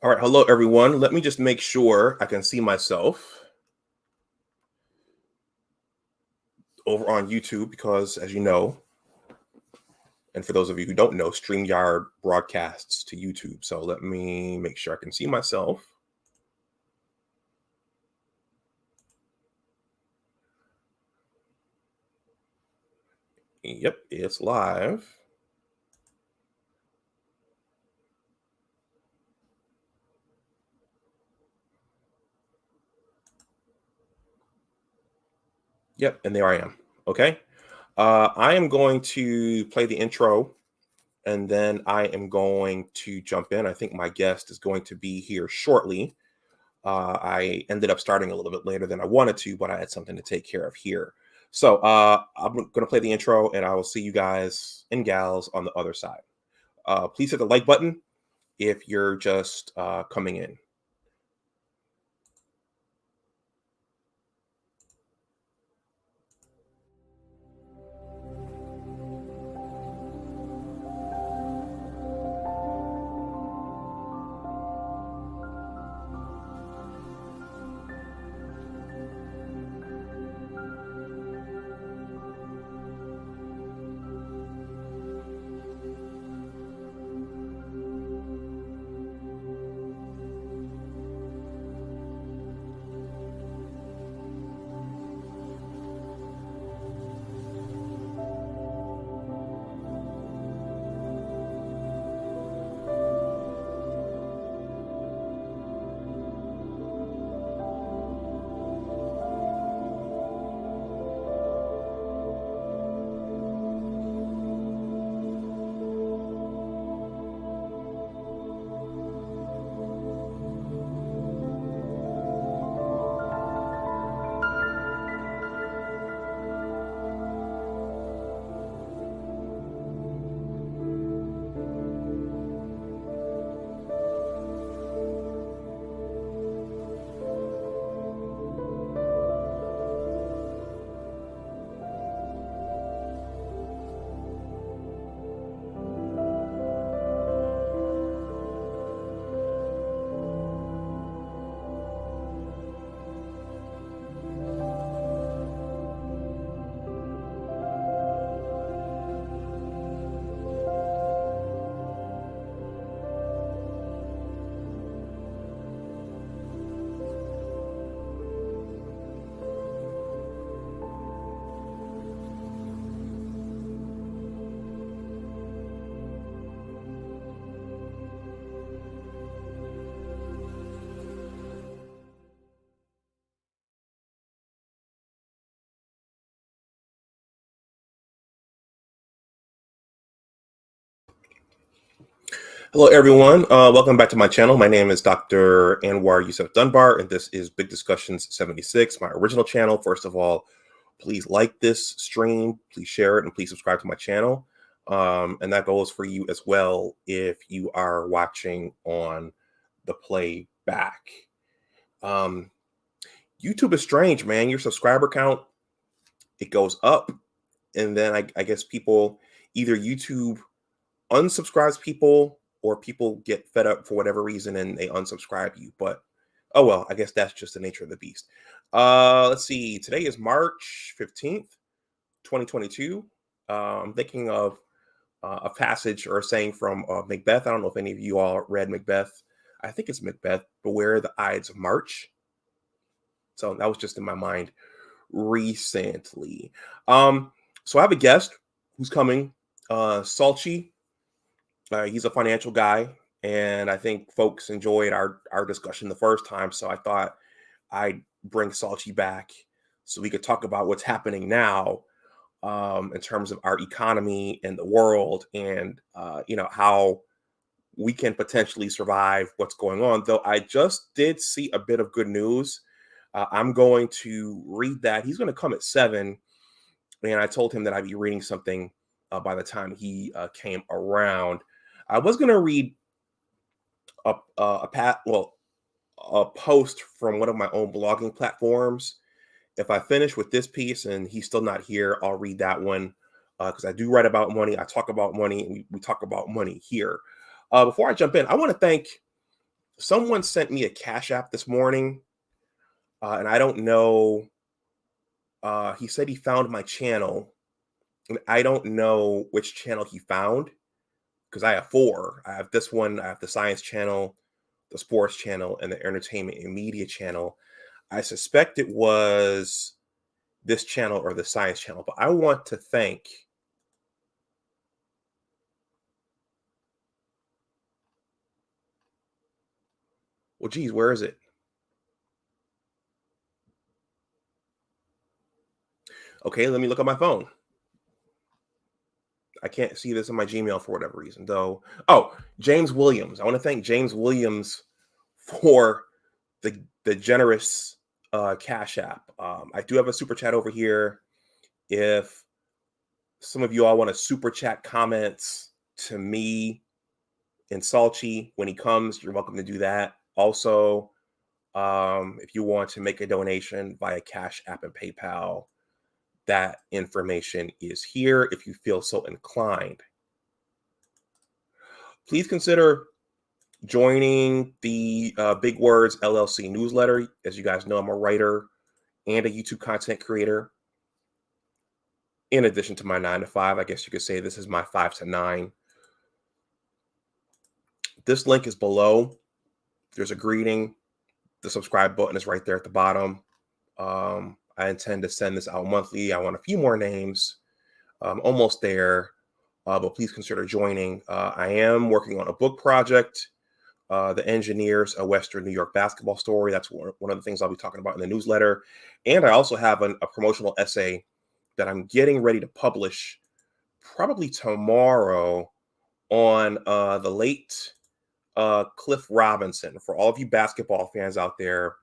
All right, hello everyone. Let me just make sure I can see myself over on YouTube because, as you know, and for those of you who don't know, StreamYard broadcasts to YouTube. So let me make sure I can see myself. Yep, it's live. Yep, and there I am. Okay. I am going to play the intro and then I am going to jump in. I think my guest is going to be here shortly. I ended up starting a little bit later than I wanted to, but I had something to take care of here. So I'm going to play the intro and I will see you guys and gals on the other side. Please hit the like button if you're just coming in. Hello, everyone. Welcome back to my channel. My name is Dr. Anwar Yusuf Dunbar, and this is Big Discussions 76, my original channel. First of all, please like this stream, please share it, and please subscribe to my channel. And that goes for you as well if you are watching on the playback. YouTube is strange, man. Your subscriber count, it goes up, and then I guess people, either YouTube unsubscribes people or people get fed up for whatever reason and they unsubscribe you. But oh well, I guess that's just the nature of the beast. Let's see. Today is March 15th, 2022. I'm thinking of a passage or a saying from Macbeth. I don't know if any of you all read Macbeth. I think it's Macbeth. Beware the Ides of March. So that was just in my mind recently. So I have a guest who's coming, Salchi. He's a financial guy, and I think folks enjoyed our discussion the first time. So I thought I'd bring Salchi back so we could talk about what's happening now in terms of our economy and the world, and how we can potentially survive what's going on. Though I just did see a bit of good news. I'm going to read that. He's going to come at 7, and I told him that I'd be reading something by the time he came around. I was going to read a post from one of my own blogging platforms. If I finish with this piece and he's still not here, I'll read that one because I do write about money. I talk about money, and we talk about money here. Before I jump in, I want to thank someone sent me a Cash App this morning, and I don't know. He said he found my channel, and I don't know which channel he found because I have four. I have this one, I have the science channel, the sports channel, and the entertainment and media channel. I suspect it was this channel or the science channel, but I want to thank. Well, geez, where is it? Okay, let me look at my phone. I can't see this in my Gmail for whatever reason, though. Oh, James Williams. I want to thank James Williams for the generous Cash App. I do have a super chat over here. If some of you all want to super chat comments to me and Salchi when he comes, you're welcome to do that. Also, if you want to make a donation via Cash App and PayPal, that information is here if you feel so inclined. Please consider joining the Big Words LLC Newsletter. As you guys know, I'm a writer and a YouTube content creator. In addition to my 9 to 5, I guess you could say this is my 5 to 9. This link is below. There's a greeting. The subscribe button is right there at the bottom. I intend to send this out monthly. I want a few more names. Almost there, but please consider joining. I am working on a book project, The Engineers, a Western New York Basketball Story. That's one of the things I'll be talking about in the newsletter. And I also have a promotional essay that I'm getting ready to publish probably tomorrow on the late Cliff Robinson. For all of you basketball fans out there,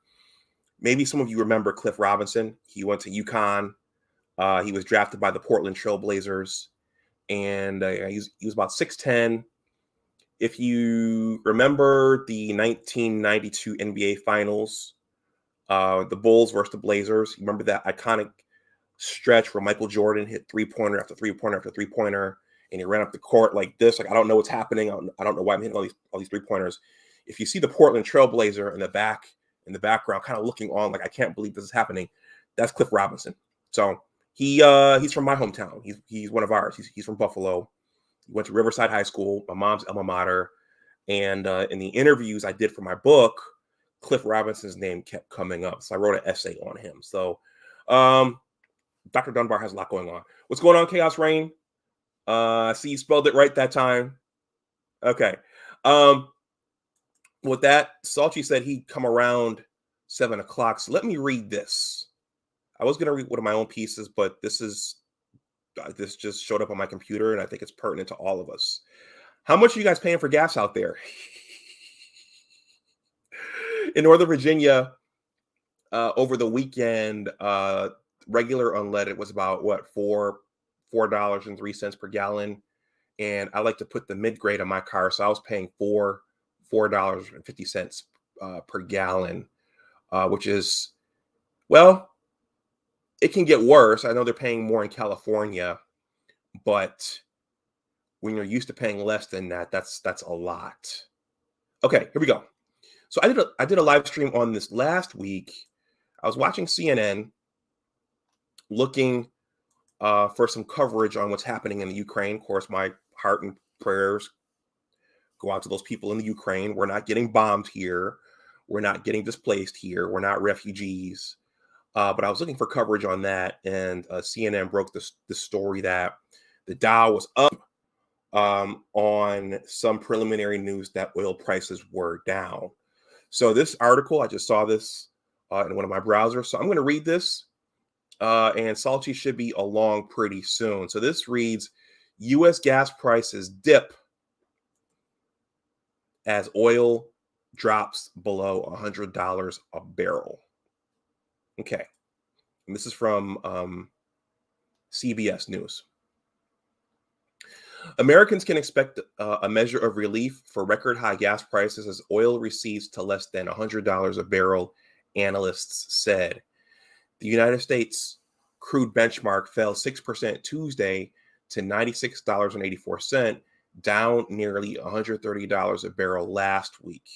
maybe some of you remember Cliff Robinson. He went to UConn. He was drafted by the Portland Trail Blazers, and he was about 6'10". If you remember the 1992 NBA Finals, the Bulls versus the Blazers, you remember that iconic stretch where Michael Jordan hit three-pointer after three-pointer after three-pointer, and he ran up the court like this. Like, I don't know what's happening. I don't know why I'm hitting all these three-pointers. If you see the Portland Trail Blazer in the background, kind of looking on, like, I can't believe this is happening, that's Cliff Robinson. So he's from my hometown. He's one of ours. He's from Buffalo. He went to Riverside High School, my mom's alma mater. And in the interviews I did for my book, Cliff Robinson's name kept coming up. So I wrote an essay on him. So Dr. Dunbar has a lot going on. What's going on, Chaos Rain? I see you spelled it right that time. Okay. With that, Salchi said he'd come around 7 o'clock. So let me read this. I was going to read one of my own pieces, but this just showed up on my computer, and I think it's pertinent to all of us. How much are you guys paying for gas out there? In Northern Virginia, over the weekend, regular unleaded was about $4.03 per gallon, and I like to put the mid grade on my car, so I was paying $4.50 per gallon, which is, well, it can get worse. I know they're paying more in California, but when you're used to paying less than that, that's a lot. Okay, here we go. So I did a live stream on this last week. I was watching CNN, looking for some coverage on what's happening in the Ukraine. Of course, my heart and prayers go out to those people in the Ukraine. We're not getting bombed here. We're not getting displaced here. We're not refugees. But I was looking for coverage on that, and CNN broke the story that the Dow was up on some preliminary news that oil prices were down. So this article, I just saw this in one of my browsers. So I'm going to read this, and Salchi should be along pretty soon. So this reads, U.S. gas prices dip as oil drops below $100 a barrel. Okay. And this is from CBS News. Americans can expect a measure of relief for record high gas prices as oil recedes to less than $100 a barrel, analysts said. The United States crude benchmark fell 6% Tuesday to $96.84, down nearly $130 a barrel last week.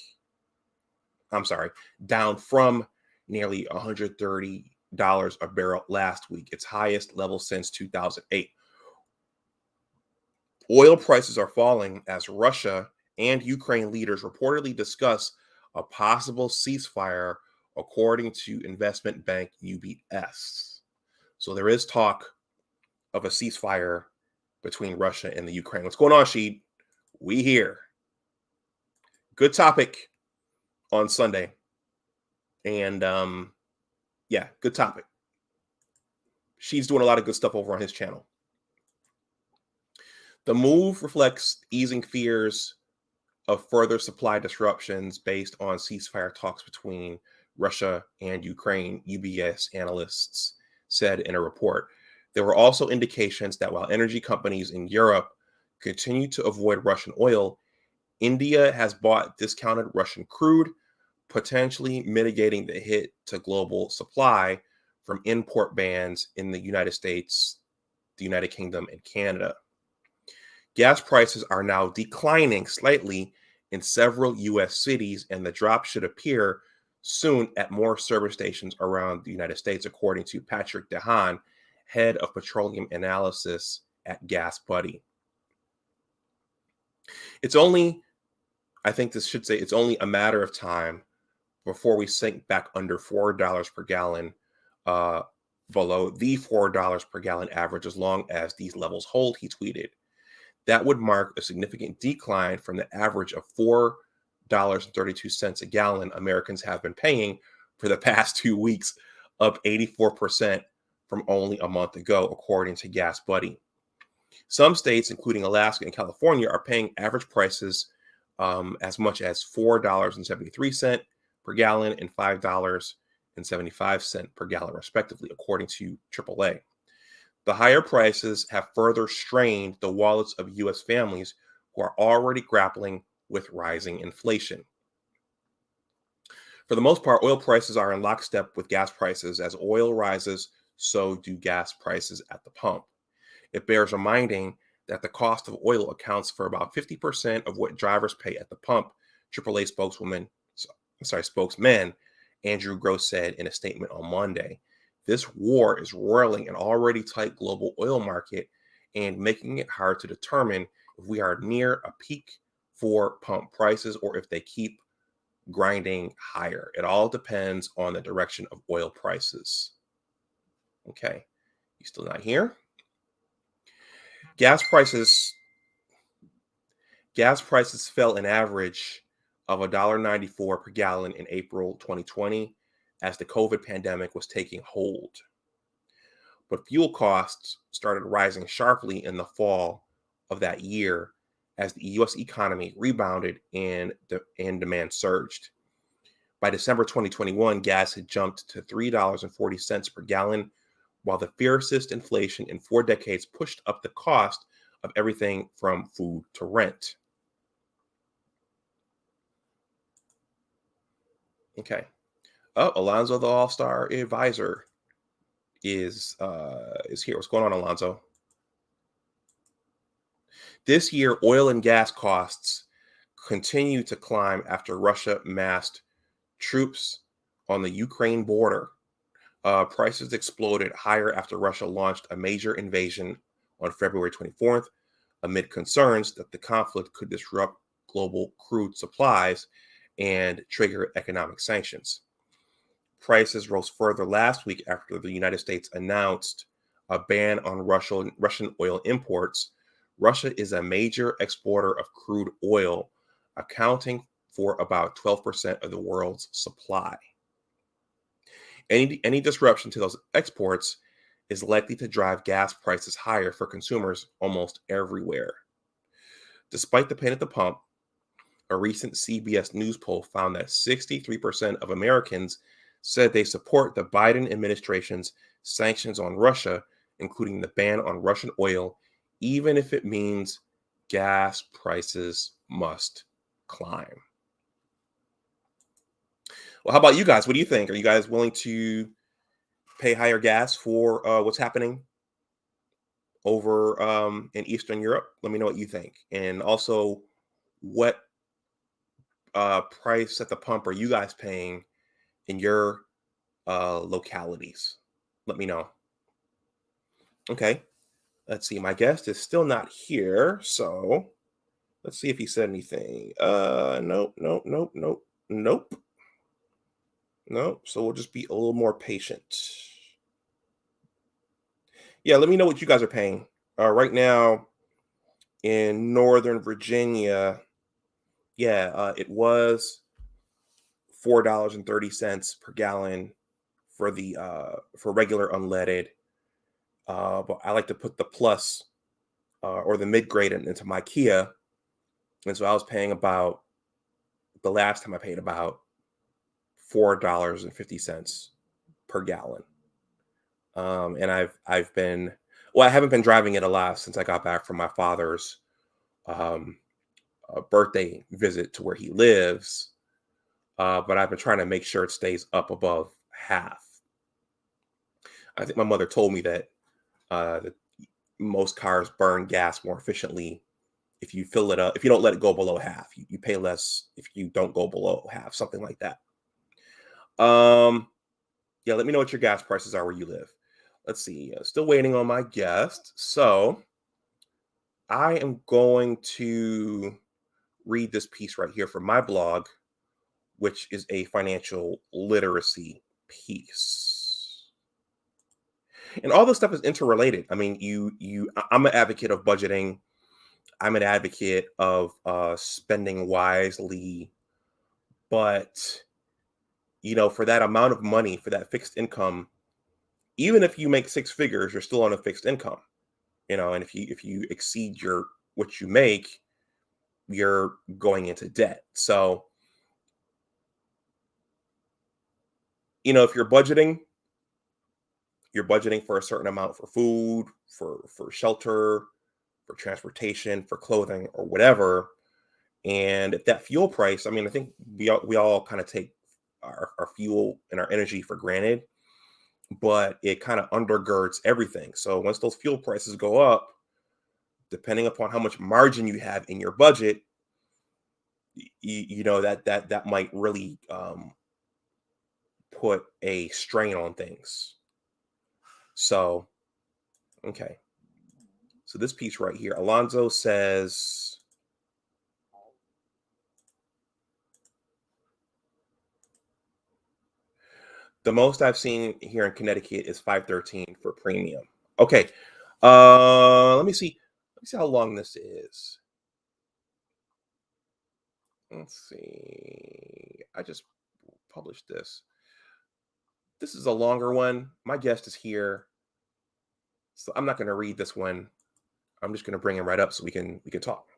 I'm sorry, down from nearly $130 a barrel last week, its highest level since 2008. Oil prices are falling as Russia and Ukraine leaders reportedly discuss a possible ceasefire, according to investment bank UBS. So there is talk of a ceasefire between Russia and the Ukraine. What's going on, Sheed? We here. Good topic on Sunday. And yeah, good topic. She's doing a lot of good stuff over on his channel. The move reflects easing fears of further supply disruptions based on ceasefire talks between Russia and Ukraine, UBS analysts said in a report. There were also indications that while energy companies in Europe continue to avoid Russian oil, India has bought discounted Russian crude, potentially mitigating the hit to global supply from import bans in the United States, the United Kingdom, and Canada. Gas prices are now declining slightly in several U.S. cities, and the drop should appear soon at more service stations around the United States, according to Patrick DeHaan, head of petroleum analysis at Gas Buddy. It's only, I think this should say, it's only a matter of time before we sink back under $4 per gallon, below the $4 per gallon average, as long as these levels hold, he tweeted. That would mark a significant decline from the average of $4.32 a gallon Americans have been paying for the past 2 weeks, up 84% from only a month ago, according to Gas Buddy. Some states, including Alaska and California, are paying average prices as much as $4.73 per gallon and $5.75 per gallon, respectively, according to AAA. The higher prices have further strained the wallets of U.S. families who are already grappling with rising inflation. For the most part, oil prices are in lockstep with gas prices. As oil rises, so do gas prices at the pump. It bears reminding that the cost of oil accounts for about 50% of what drivers pay at the pump, AAA spokesman Andrew Gross said in a statement on Monday. This war is roiling an already tight global oil market and making it hard to determine if we are near a peak for pump prices or if they keep grinding higher. It all depends on the direction of oil prices. Okay, you still not here? Gas prices fell an average of $1.94 per gallon in April 2020 as the COVID pandemic was taking hold. But fuel costs started rising sharply in the fall of that year as the U.S. economy rebounded and demand surged. By December 2021, gas had jumped to $3.40 per gallon, while the fiercest inflation in 4 decades pushed up the cost of everything from food to rent. Okay. Oh, Alonzo, the All-Star advisor, is here. What's going on, Alonzo? This year, oil and gas costs continue to climb after Russia massed troops on the Ukraine border. Prices exploded higher after Russia launched a major invasion on February 24th, amid concerns that the conflict could disrupt global crude supplies and trigger economic sanctions. Prices rose further last week after the United States announced a ban on Russian oil imports. Russia is a major exporter of crude oil, accounting for about 12% of the world's supply. Any disruption to those exports is likely to drive gas prices higher for consumers almost everywhere. Despite the pain at the pump, a recent CBS News poll found that 63% of Americans said they support the Biden administration's sanctions on Russia, including the ban on Russian oil, even if it means gas prices must climb. Well, how about you guys? What do you think? Are you guys willing to pay higher gas for what's happening over in Eastern Europe? Let me know what you think. And also, what price at the pump are you guys paying in your localities? Let me know. Okay. Let's see. My guest is still not here, so let's see if he said anything. Nope, nope, nope, nope, nope, nope. So we'll just be a little more patient. Yeah, let me know what you guys are paying. Right now in Northern Virginia, yeah, it was $4.30 per gallon for the for regular unleaded. But I like to put the plus or the mid grade into my Kia, and so I was paying about the last time I paid about $4.50 per gallon. And I've been I haven't been driving it a lot since I got back from my father's um, birthday visit to where he lives. But I've been trying to make sure it stays up above half. I think my mother told me that most cars burn gas more efficiently if you fill it up. If you don't let it go below half, you pay less if you don't go below half, something like that. Yeah, let me know what your gas prices are where you live. Let's see. Still waiting on my guest. So I am going to read this piece right here from my blog, which is a financial literacy piece. And all this stuff is interrelated. I mean, I'm an advocate of budgeting. I'm an advocate of spending wisely, but for that amount of money, for that fixed income, even if you make six figures, you're still on a fixed income. And if you exceed what you make, you're going into debt. So, if you're budgeting for a certain amount for food, for shelter, for transportation, for clothing, or whatever. And if that fuel price, I mean, I think we all kind of take our fuel and our energy for granted, but it kind of undergirds everything. So once those fuel prices go up, depending upon how much margin you have in your budget, that might really put a strain on things. So, okay. So this piece right here, Alonzo says, the most I've seen here in Connecticut is $5.13 for premium. Okay. Let me see how long this is. Let's see. I just published this. This is a longer one. My guest is here, so I'm not going to read this one. I'm just going to bring him right up so we can talk.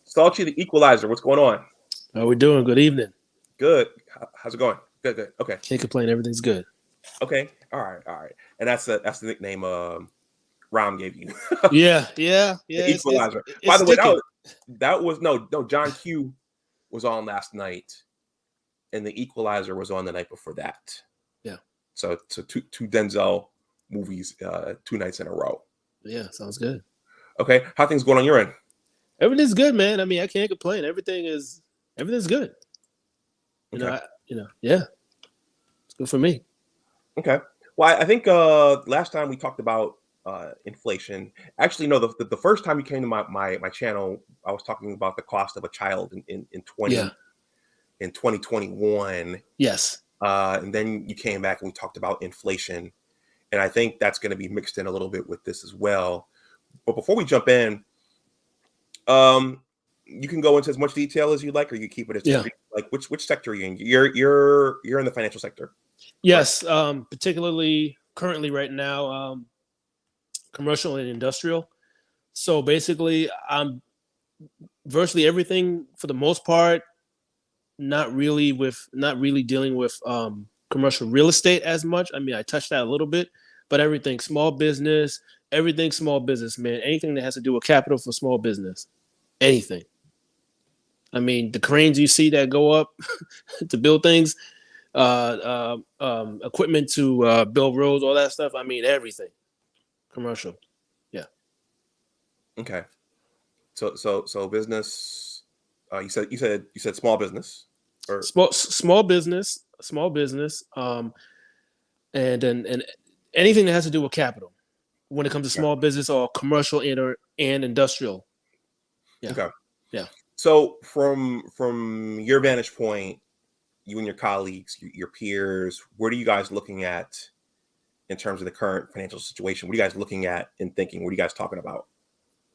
Salchi, the Equalizer, what's going on? How we doing? Good evening. Good. How's it going? Good. Okay. Can't complain. Everything's good. Okay. All right. And that's the nickname Ram gave you. Yeah. The Equalizer. By the way, that was no. John Q was on last night, and the Equalizer was on the night before that. Yeah. So two Denzel movies, 2 nights in a row. Yeah, sounds good. Okay, how things going on your end? Everything's good, man. I mean, I can't complain. Everything's good. Okay. Yeah, it's good for me. Okay. Well, I think last time we talked about inflation. Actually, no, the first time you came to my channel, I was talking about the cost of a child in 2021. Yes. And then you came back and we talked about inflation. And I think that's going to be mixed in a little bit with this as well. But before we jump in, you can go into as much detail as you like, or you keep it as like which sector are you in? You're in the financial sector. Yes, right? Particularly currently right now, commercial and industrial. So basically, I'm virtually everything for the most part. Not really dealing with commercial real estate as much. I mean, I touched that a little bit, but everything small business, man. Anything that has to do with capital for small business, anything. I mean, the cranes you see that go up to build things, equipment to build roads, all that stuff. I mean, everything commercial. Yeah. Okay. So business. You said small business or small business, and anything that has to do with capital when it comes to yeah. small business or commercial and industrial. Yeah, Okay. yeah. So from your vantage point, you and your colleagues, your peers, what are you guys looking at in terms of the current financial situation? What are you guys looking at and thinking? What are you guys talking about?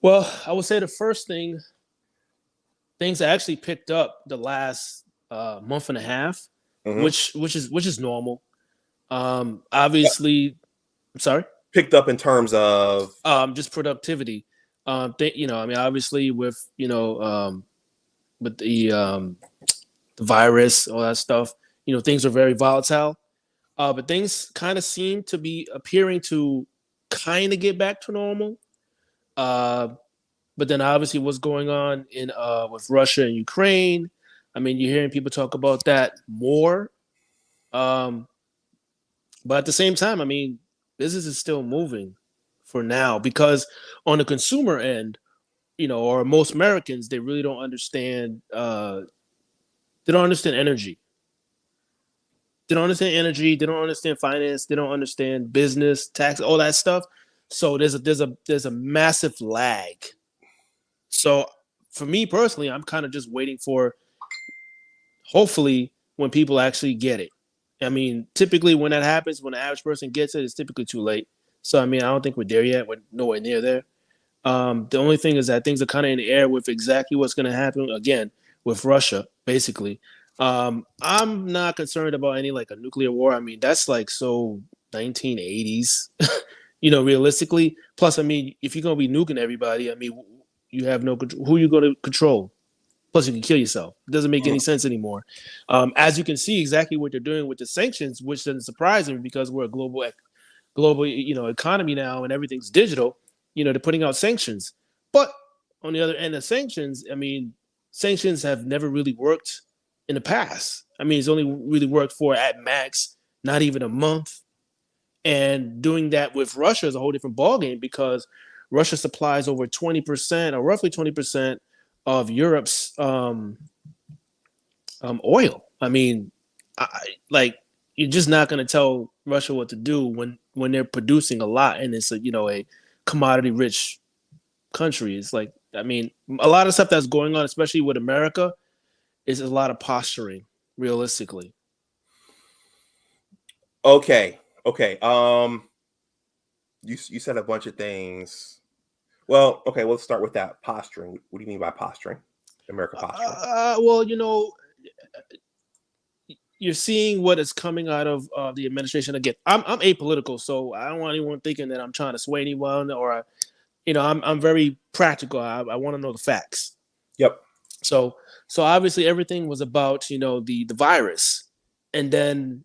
Well, I would say the first thing, things actually picked up the last month and a half, Hmm. which is normal. Yeah. Obviously, I'm sorry. Picked up in terms of Just productivity. I mean, obviously with the virus, all that stuff, things are very volatile. But things kind of seem to be appearing to kind of get back to normal. Uh, but then obviously what's going on in with Russia and Ukraine. I mean, you're hearing people talk about that more. Um, but at the same time, I mean, business is still moving for now because on the consumer end, or most Americans, they really don't understand. They don't understand energy. They don't understand energy. They don't understand finance. They don't understand business, tax, all that stuff. So there's a massive lag. So for me personally, I'm kind of just waiting for hopefully when people actually get it. I mean, typically when that happens, when the average person gets it, it's typically too late. So I mean, I don't think we're there yet. We're nowhere near there. The only thing is that things are kind of in the air with exactly what's going to happen again with Russia, basically. I'm not concerned about any like a nuclear war. I mean, that's like so 1980s, realistically. Plus, I mean, if you're going to be nuking everybody, I mean, you have no control. Who are you going to control? Plus, you can kill yourself. It doesn't make any sense anymore. As you can see, exactly what they're doing with the sanctions, which doesn't surprise me because we're a global economy now and everything's digital. They're putting out sanctions. But on the other end of sanctions, I mean, sanctions have never really worked in the past. I mean, it's only really worked for at max not even a month. And doing that with Russia is a whole different ballgame because Russia supplies over 20% or roughly 20% of Europe's oil. I mean, like you're just not going to tell Russia what to do when they're producing a lot and it's a commodity rich country. It's like, I mean, a lot of stuff that's going on, especially with America, is a lot of posturing, realistically. okay. Okay. You said a bunch of things. Well, okay, let's start with that posturing. What do you mean by posturing? America posturing. Well, you're seeing what is coming out of the administration. Again, I'm apolitical, so I don't want anyone thinking that I'm trying to sway anyone or, I'm very practical. I want to know the facts. Yep. So obviously everything was about the virus, and then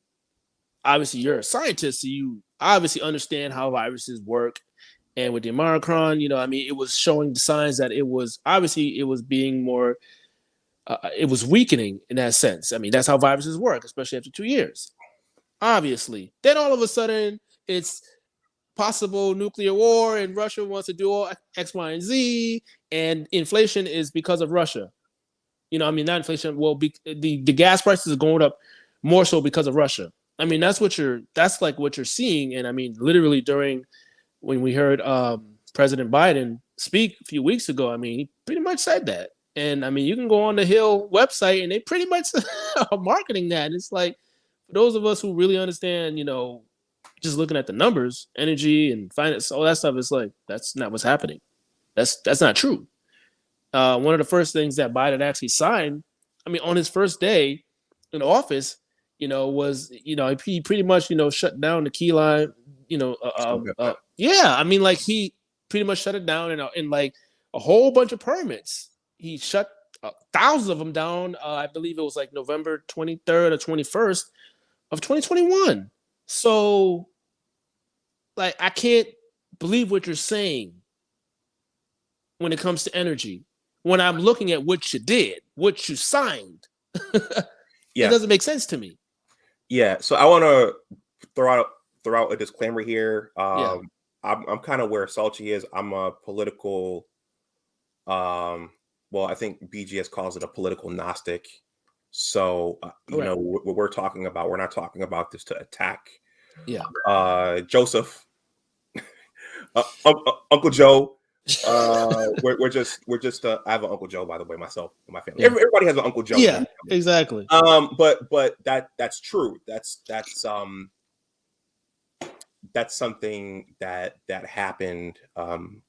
obviously you're a scientist, so you obviously understand how viruses work. And with the Omicron, I mean, it was showing the signs that it was being more, it was weakening in that sense. I mean, that's how viruses work, especially after 2 years. Obviously, then all of a sudden it's possible nuclear war, and Russia wants to do all X, Y, and Z, and inflation is because of Russia. I mean, not inflation. Well, the gas prices are going up more so because of Russia. I mean, that's like what you're seeing, and I mean, literally during when we heard President Biden speak a few weeks ago, I mean, he pretty much said that. And I mean, you can go on the Hill website and they pretty much are marketing that. And it's like, for those of us who really understand, just looking at the numbers, energy and finance, all that stuff, it's like, that's not what's happening. That's not true. One of the first things that Biden actually signed, I mean, on his first day in office, was, he pretty much, shut down the key line, yeah, I mean, like he pretty much shut it down in like a whole bunch of permits. He shut thousands of them down. I believe it was like November 23rd or 21st of 2021. So, like, I can't believe what you're saying when it comes to energy. When I'm looking at what you did, what you signed, it Yeah. doesn't make sense to me. Yeah. So I want to throw out a disclaimer here. Yeah. I'm kind of where Salchi is. I'm a political Well, I think BGS calls it a political Gnostic. So, what we're talking about, we're not talking about this to attack Joseph, Uncle Joe. We're just I have an Uncle Joe, by the way, myself and my family. Everybody has an Uncle Joe. Yeah, exactly. But that's true. That's something that happened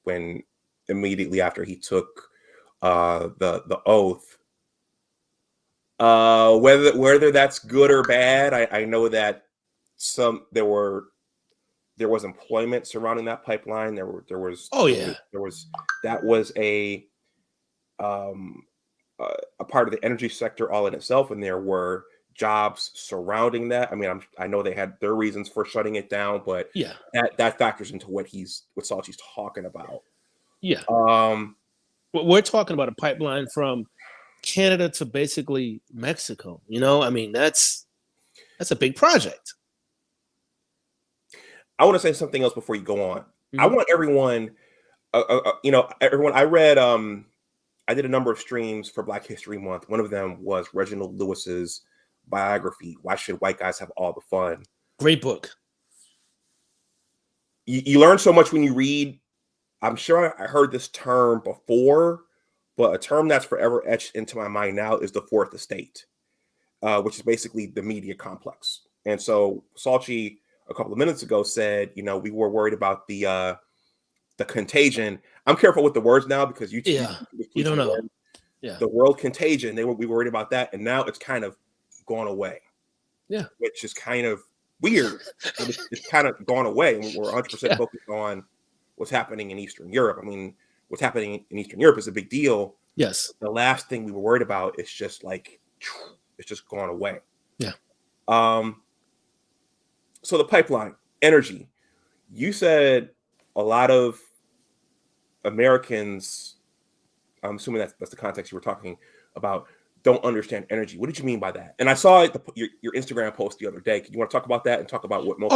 when immediately after he took the oath. Whether that's good or bad, I know that there was employment surrounding that pipeline. There was that was a part of the energy sector all in itself, and there were jobs surrounding that. I mean, I know they had their reasons for shutting it down, but that factors into what Salchi's talking about. Yeah. We're talking about a pipeline from Canada to basically Mexico. I mean, that's a big project. I want to say something else before you go on. I want everyone, everyone. I read. I did a number of streams for Black History Month. One of them was Reginald Lewis's biography, Why Should White Guys Have All the Fun? Great book. You learn so much when you read. I'm sure I heard this term before, but a term that's forever etched into my mind now is the fourth estate, which is basically the media complex. And so Salchi a couple of minutes ago said, we were worried about the contagion. I'm careful with the words now because you don't know. The world contagion. We were worried about that, and now it's kind of gone away. Yeah, which is kind of weird. It's kind of gone away. We're 100% focused on what's happening in Eastern Europe. I mean, what's happening in Eastern Europe is a big deal. Yes. The last thing we were worried about is just it's just gone away. Yeah. So the pipeline, energy. You said a lot of Americans, I'm assuming that's the context you were talking about, don't understand energy. What did you mean by that? And I saw your Instagram post the other day. You want to talk about that and talk about what most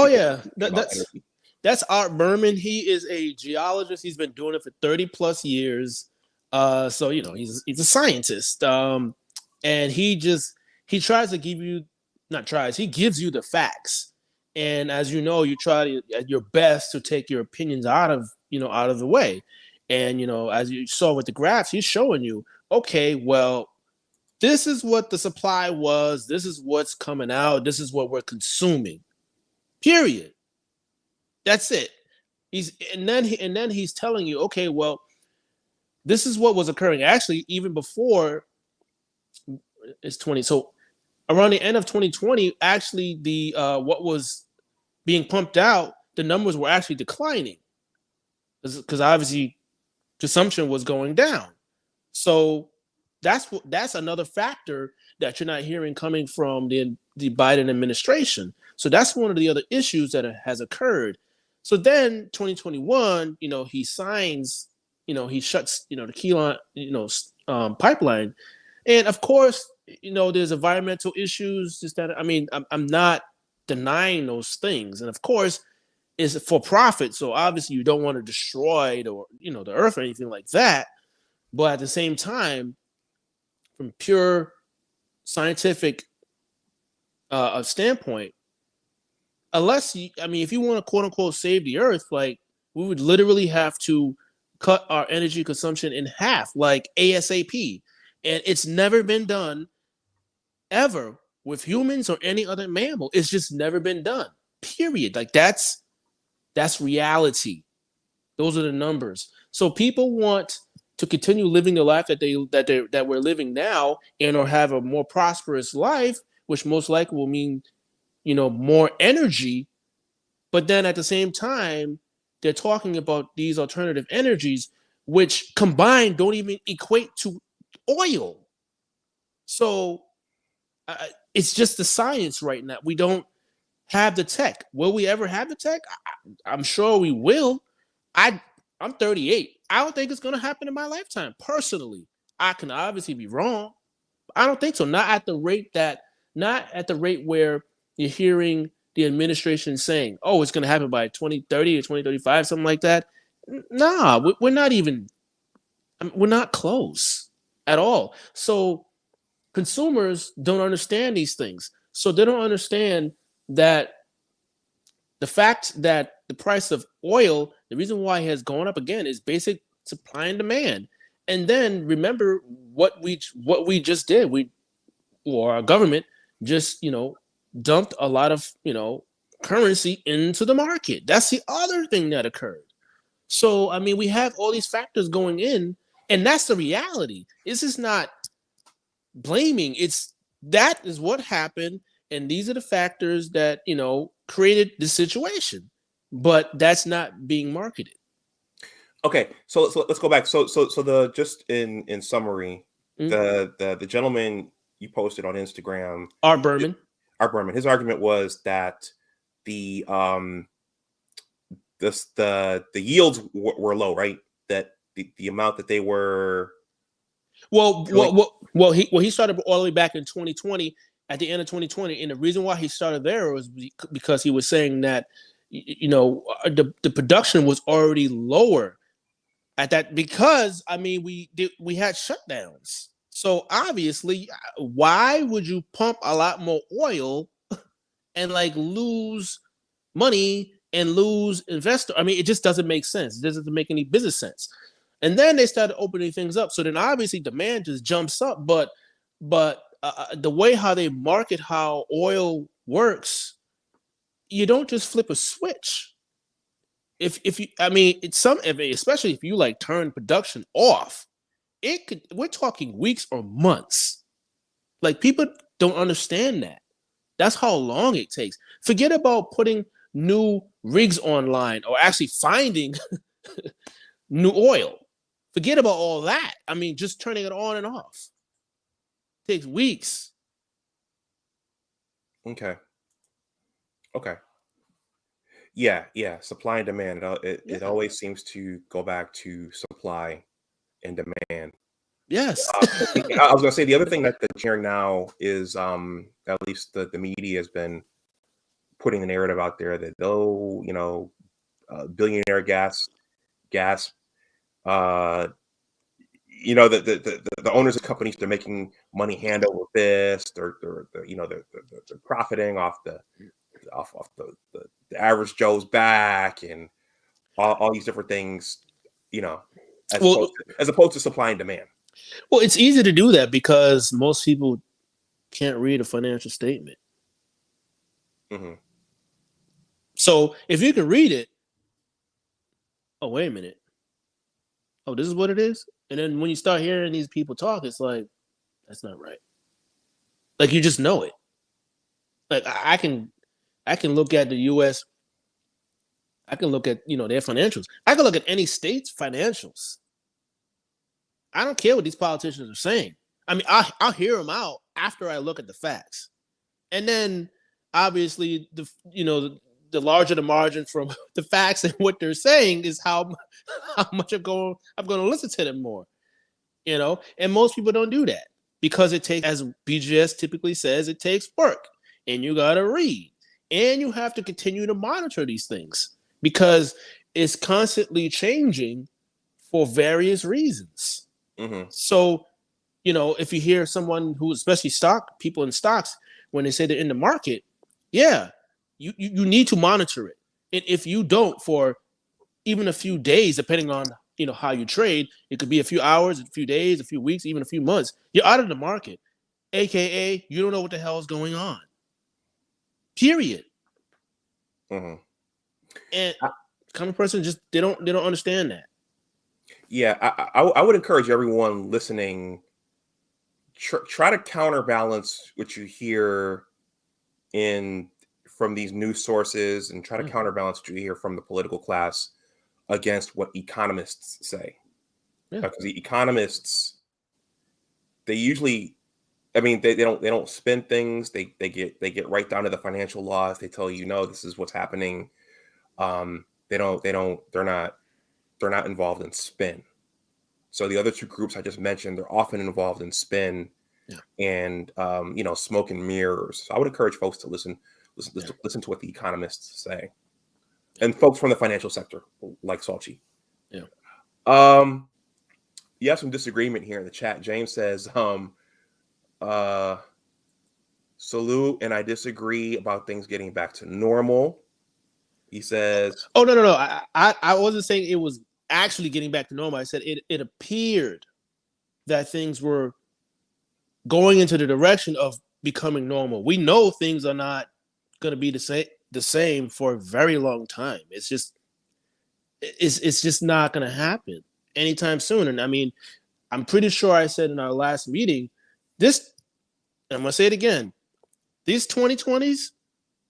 that's Art Berman. He is a geologist. He's been doing it for 30 plus years. So he's a scientist. And he tries to give you, he gives you the facts. And as you know, you try at your best to take your opinions out of the way. And as you saw with the graphs, he's showing you, okay, well, this is what the supply was. This is what's coming out. This is what we're consuming. Period. That's it. And then he's telling you, okay, well, this is what was occurring. Actually, even before it's 20. So around the end of 2020, actually, the what was being pumped out, the numbers were actually declining because obviously consumption was going down. So that's another factor that you're not hearing coming from the Biden administration. So that's one of the other issues that has occurred. So then 2021, he signs, he shuts, the Keelan, pipeline. And of course, there's environmental issues, I'm not denying those things. And of course, it's for profit. So obviously you don't want to destroy the earth or anything like that. But at the same time, from pure scientific standpoint, if you want to quote unquote save the earth, we would literally have to cut our energy consumption in half, like ASAP. And it's never been done ever with humans or any other mammal. It's just never been done, period. That's reality. Those are the numbers. So people want to continue living the life that we're living now or have a more prosperous life, which most likely will mean, more energy. But then at the same time, they're talking about these alternative energies, which combined don't even equate to oil. So it's just the science right now. We don't have the tech. Will we ever have the tech? I'm sure we will. I'm 38. I don't think it's going to happen in my lifetime. Personally, I can obviously be wrong. I don't think so. Not at the rate where you're hearing the administration saying, "Oh, it's going to happen by 2030 or 2035, something like that." Nah, we're not even I mean, we're not close at all. So consumers don't understand these things. So they don't understand that the fact that the price of oil, the reason why it has gone up again is basic supply and demand. And then remember what we just did. Or our government just, dumped a lot of, currency into the market. That's the other thing that occurred. So, I mean, we have all these factors going in, and that's the reality. This is not blaming. That is what happened, and these are the factors that created the situation. But that's not being marketed. Okay, so let's go back. So the just in summary, Mm. the gentleman you posted on Instagram, Art Berman. Art Berman, his argument was that the the yields were low, right? That the amount that they were. Well, he started all the way back in 2020, at the end of 2020, and the reason why he started there was because he was saying that the production was already lower at that, because I mean we had shutdowns. So obviously, why would you pump a lot more oil and lose money and lose investor? I mean, it just doesn't make sense. It doesn't make any business sense. And then they started opening things up. So then obviously demand just jumps up. But the way how they market how oil works, you don't just flip a switch. If you, I mean, especially if you turn production off, we're talking weeks or months. People don't understand that. That's how long it takes. Forget about putting new rigs online or actually finding new oil. Forget about all that. I mean, just turning it on and off takes weeks. Okay. Yeah. Supply and demand. It always seems to go back to supply and demand. Yes. I was going to say the other thing that they're hearing now is, at least the media has been putting the narrative out there that billionaire gas, the owners of companies, they're making money hand over fist. They're profiting off the average Joe's back, and all these different things, as opposed to supply and demand. Well, it's easy to do that because most people can't read a financial statement. Mm-hmm. So if you can read it, oh, wait a minute. Oh, this is what it is? And then when you start hearing these people talk, it's like, that's not right. You just know it. I can look at the U.S. I can look at, their financials. I can look at any state's financials. I don't care what these politicians are saying. I mean, I'll hear them out after I look at the facts. And then obviously the larger the margin from the facts and what they're saying is how much I'm going to listen to them more. And most people don't do that because it takes, as BGS typically says, it takes work, and you got to read, and you have to continue to monitor these things because it's constantly changing for various reasons. Mm-hmm. So, if you hear someone who, especially people in stocks, when they say they're in the market, yeah, you need to monitor it. And if you don't for even a few days, depending on how you trade, it could be a few hours, a few days, a few weeks, even a few months, you're out of the market, aka you don't know what the hell is going on, period. Mm-hmm. And common person just they don't understand that. Yeah, I would encourage everyone listening, try to counterbalance what you hear from these news sources, and try to counterbalance what you hear from the political class against what economists say. Yeah. Because the economists, they usually, I mean, they don't spin things. They get right down to the financial laws. They tell you, no, this is what's happening. They're not involved in spin. So the other two groups I just mentioned, they're often involved in spin, and smoke and mirrors. So I would encourage folks to listen to what the economists say, and folks from the financial sector like Salchi. Yeah. you have some disagreement here in the chat. James says, uh, salute, and I disagree about things getting back to normal. He says, Oh no. I wasn't saying it was actually getting back to normal. I said it appeared that things were going into the direction of becoming normal. We know things are not going to be the same for a very long time. It's just not going to happen anytime soon. And I mean, I'm pretty sure I said in our last meeting, this, and I'm going to say it again, these 2020s,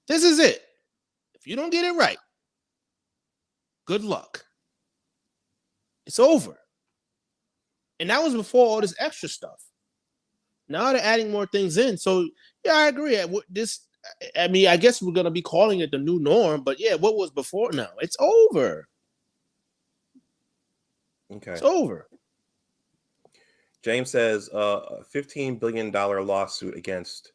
this is it. If you don't get it right, good luck. It's over. And that was before all this extra stuff. Now they're adding more things in. So, yeah, I agree. I mean, I guess we're going to be calling it the new norm. But, yeah, what was before now? It's over. okay. It's over. James says, a $15 billion lawsuit against,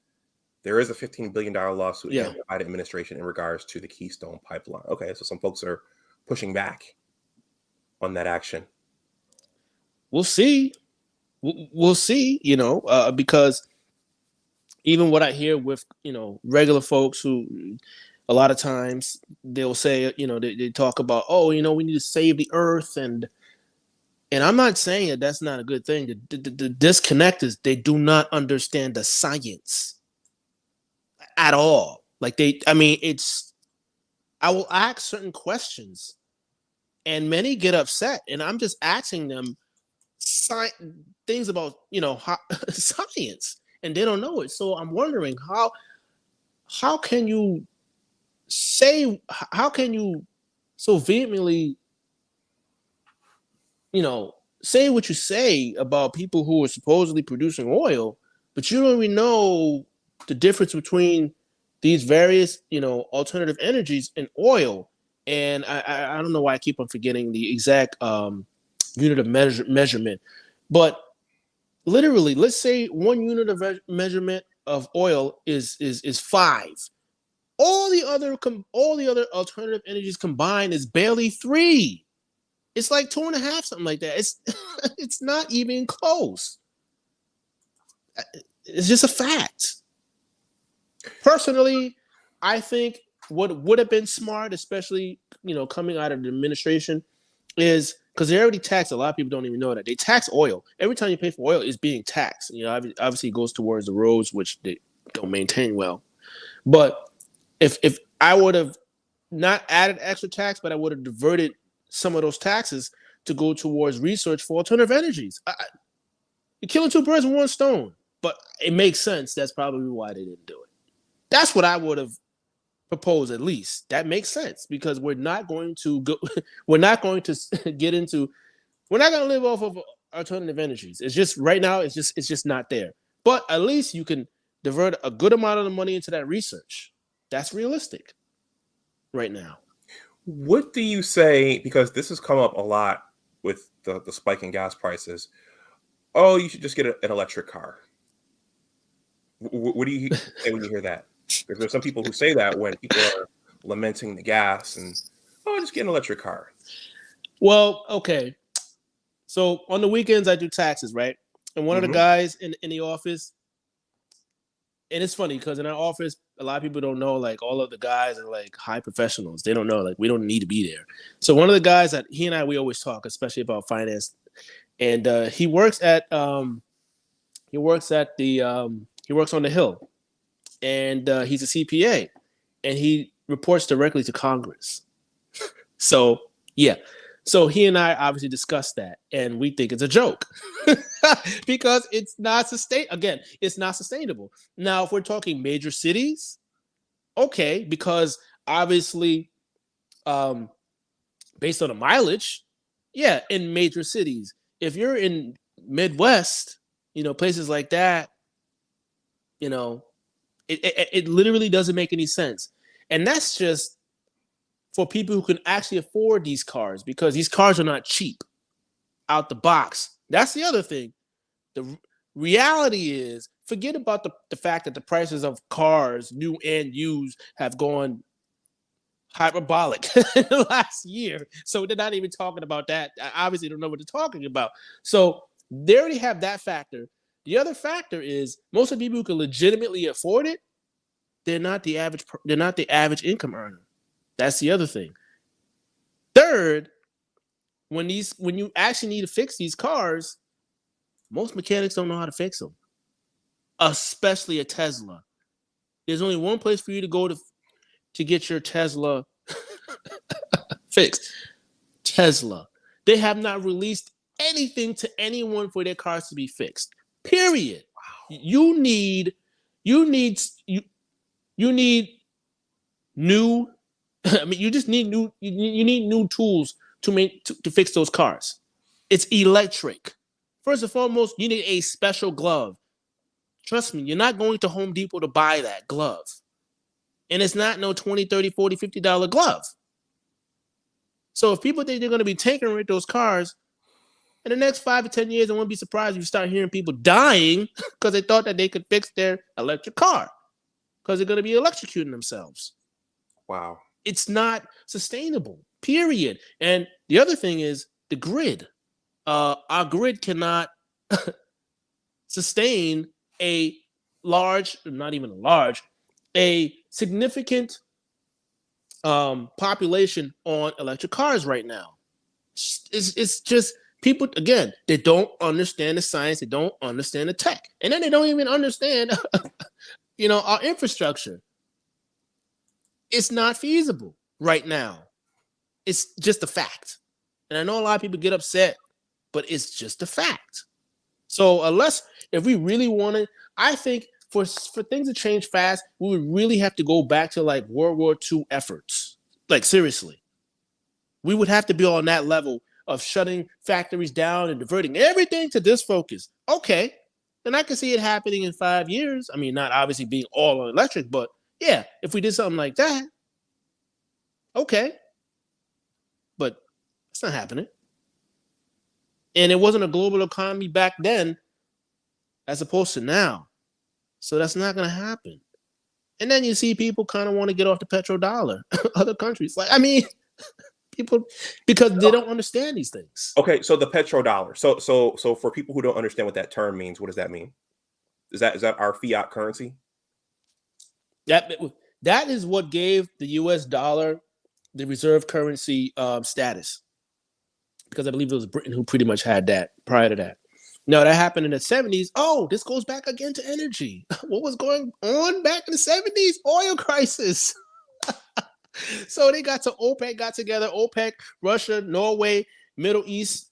there is a $15 billion lawsuit against the Biden administration in regards to the Keystone Pipeline. Okay, so some folks are pushing back on that action. We'll see. We'll see, because even what I hear with, regular folks who a lot of times they'll say, they talk about, we need to save the earth. And I'm not saying that that's not a good thing. The disconnect is they do not understand the science at all. Like I will ask certain questions and many get upset, and I'm just asking them things about, science, and they don't know it. So I'm wondering how can you so vehemently, say what you say about people who are supposedly producing oil, but you don't even know the difference between these various, alternative energies and oil. And I don't know why I keep on forgetting the exact unit of measurement, but literally, let's say 1 unit of measurement of oil is 5. All the other alternative energies combined is barely 3. It's like 2.5, something like that. It's not even close. It's just a fact. Personally, I think what would have been smart, especially coming out of the administration, is because they already tax. A lot of people don't even know that they tax oil. Every time you pay for oil, it's being taxed. Obviously it goes towards the roads, which they don't maintain well. But if I would have not added extra tax, but I would have diverted some of those taxes to go towards research for alternative energies. You're killing 2 birds with 1 stone. But it makes sense. That's probably why they didn't do it. That's what I would have proposed, at least. That makes sense, because we're not going to live off of alternative energies. It's just right now, it's just not there. But at least you can divert a good amount of the money into that research. That's realistic right now. What do you say, because this has come up a lot with the spike in gas prices? Oh, you should just get an electric car. What do you say when you hear that? Because there's some people who say that when people are lamenting the gas and, just get an electric car. Well, okay. So on the weekends, I do taxes, right? And one of the guys in the office, and it's funny because in our office, a lot of people don't know, like, all of the guys are like high professionals. They don't know, like, we don't need to be there. So one of the guys that he and I, we always talk, especially about finance. And he works on the Hill, and he's a CPA, and he reports directly to Congress. So yeah, so he and I obviously discussed that, and we think it's a joke because it's not sustainable. Now, if we're talking major cities, okay, because obviously, based on the mileage, yeah, in major cities. If you're in Midwest, places like that, it literally doesn't make any sense. And that's just for people who can actually afford these cars, because these cars are not cheap out the box. That's the other thing. The reality is, forget about the fact that the prices of cars, new and used, have gone hyperbolic in the last year. So they're not even talking about that. I obviously don't know what they're talking about. So they already have that factor. The other factor is most of the people who can legitimately afford it, they're not the average income earner. That's the other thing. Third, when you actually need to fix these cars, most mechanics don't know how to fix them, especially a Tesla. There's only one place for you to go to get your Tesla fixed. Tesla. They have not released anything to anyone for their cars to be fixed. Period. Wow. You need new. I mean, you just need new. You need new tools to fix those cars. It's electric. First and foremost, you need a special glove. Trust me, you're not going to Home Depot to buy that glove. And it's not no $20, $30, $40, $50 glove. So if people think they're going to be tinkering with those cars, in the next 5 to 10 years, I won't be surprised if you start hearing people dying because they thought that they could fix their electric car because they're going to be electrocuting themselves. Wow. It's not sustainable, period. And the other thing is the grid. Our grid cannot sustain a significant population on electric cars right now. It's just people, again, they don't understand the science, they don't understand the tech, and then they don't even understand our infrastructure. It's not feasible right now. It's just a fact. And I know a lot of people get upset, but it's just a fact. So if we really want to, I think for things to change fast, we would really have to go back to like World War II efforts. Like seriously, we would have to be on that level of shutting factories down and diverting everything to this focus. Okay, then I can see it happening in 5 years. I mean, not obviously being all electric, but yeah, if we did something like that, okay. But it's not happening. And it wasn't a global economy back then as opposed to now. So that's not going to happen. And then you see people kind of want to get off the petrodollar. Other countries. Like, I mean, people, because they don't understand these things. Okay, so the petrodollar. So for people who don't understand what that term means, what does that mean? Is that our fiat currency? That is what gave the US dollar the reserve currency status. Because I believe it was Britain who pretty much had that prior to that. Now, that happened in the 70s. Oh, this goes back again to energy. What was going on back in the 70s? Oil crisis. So they got together, OPEC, Russia, Norway, Middle East.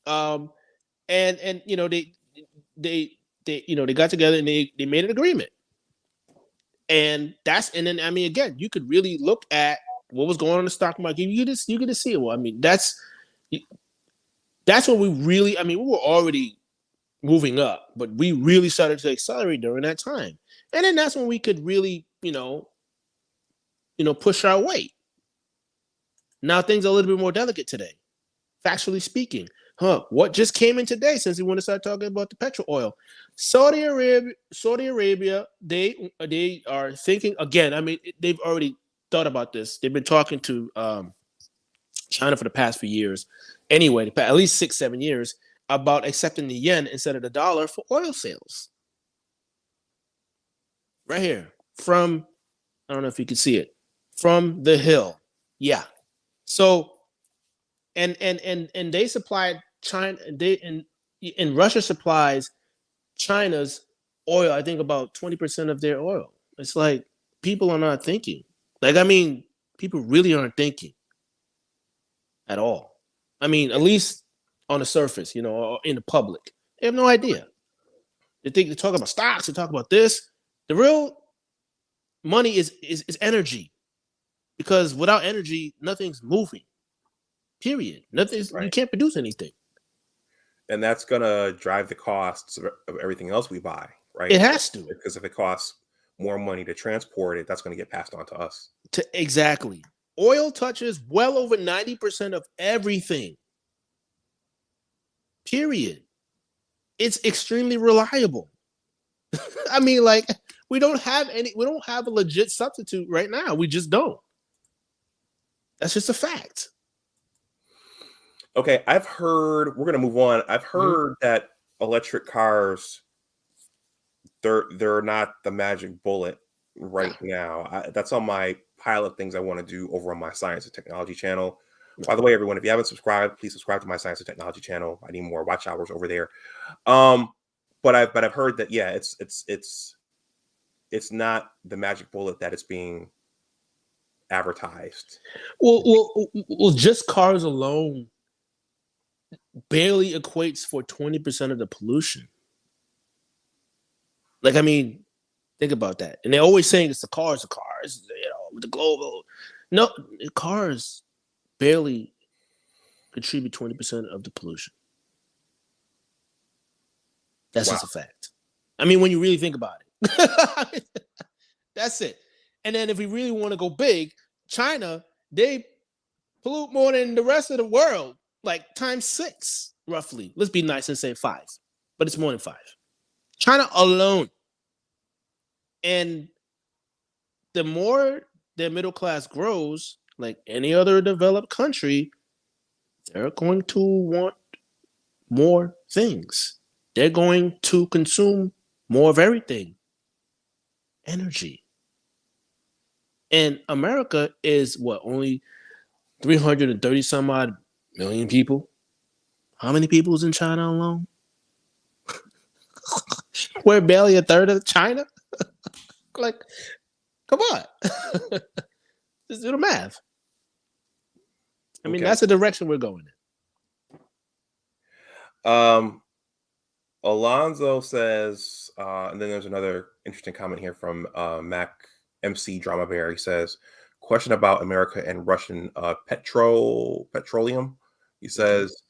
They got together and they made an agreement. And then, I mean, again, you could really look at what was going on in the stock market. You get to see it. Well, I mean, that's what we really, I mean, we were already moving up, but we really started to accelerate during that time. And then that's when we could really, push our weight. Now things are a little bit more delicate today, factually speaking. What just came in today, since we want to start talking about the petrol oil? Saudi Arabia, they are thinking, again, I mean, they've already thought about this. They've been talking to China for the past few years. Anyway, at least 6-7 years, about accepting the yen instead of the dollar for oil sales. Right here, from, I don't know if you can see it, from the Hill. Yeah. So, and they supplied China, and Russia supplies China's oil, I think about 20% of their oil. It's like people are not thinking. Like, I mean, people really aren't thinking at all. I mean, at least on the surface, or in the public. They have no idea. They talk about stocks, they talk about this. The real money is energy. Because without energy, nothing's moving. Period. Right. You can't produce anything. And that's gonna drive the costs of everything else we buy, right? It has to. Because if it costs more money to transport it, that's going to get passed on to us. Exactly. Oil touches well over 90% of everything. Period. It's extremely reliable. I mean, like, we don't have a legit substitute right now. We just don't. That's just a fact. Okay, I've heard. We're gonna move on. I've heard that electric cars, they're not the magic bullet right now. That's on my pile of things I want to do over on my Science and Technology channel. By the way, everyone, if you haven't subscribed, please subscribe to my Science and Technology channel. I need more watch hours over there. But I've heard that it's not the magic bullet that it's being advertised. Well, just cars alone barely equates for 20% of the pollution. Like, I mean, think about that. And they're always saying it's the cars, with the global. No, cars barely contribute 20% of the pollution. That's just a fact. I mean, when you really think about it, that's it. And then if we really want to go big, China, they pollute more than the rest of the world, like times 6, roughly. Let's be nice and say 5, but it's more than 5. China alone. And the more their middle class grows, like any other developed country, they're going to want more things. They're going to consume more of everything. Energy. And America is only 330 some odd million people? How many people is in China alone? We're barely a third of China? Like, come on. Just do the math. I mean, that's the direction we're going in. Alonzo says, and then there's another interesting comment here from Mac MC Drama Bear. He says, question about America and Russian petroleum. He says,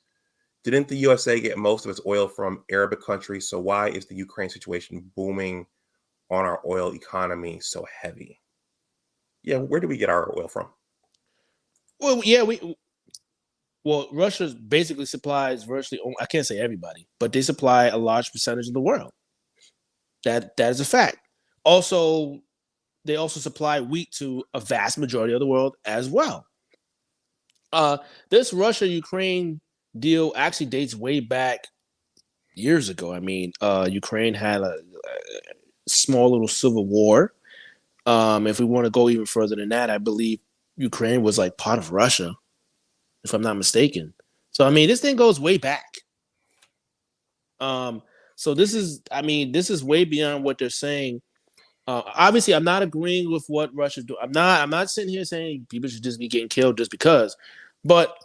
didn't the USA get most of its oil from Arabic countries? So why is the Ukraine situation booming on our oil economy so heavy? Yeah, where do we get our oil from? Well, yeah, Russia basically supplies virtually, I can't say everybody, but they supply a large percentage of the world. That is a fact. Also, they also supply wheat to a vast majority of the world as well. This Russia-Ukraine deal actually dates way back years ago. I mean, Ukraine had a small little civil war. If we want to go even further than that, I believe Ukraine was like part of Russia, if I'm not mistaken. So, I mean, this thing goes way back. So this is way beyond what they're saying. Obviously, I'm not agreeing with what Russia's doing. I'm not sitting here saying people should just be getting killed just because, but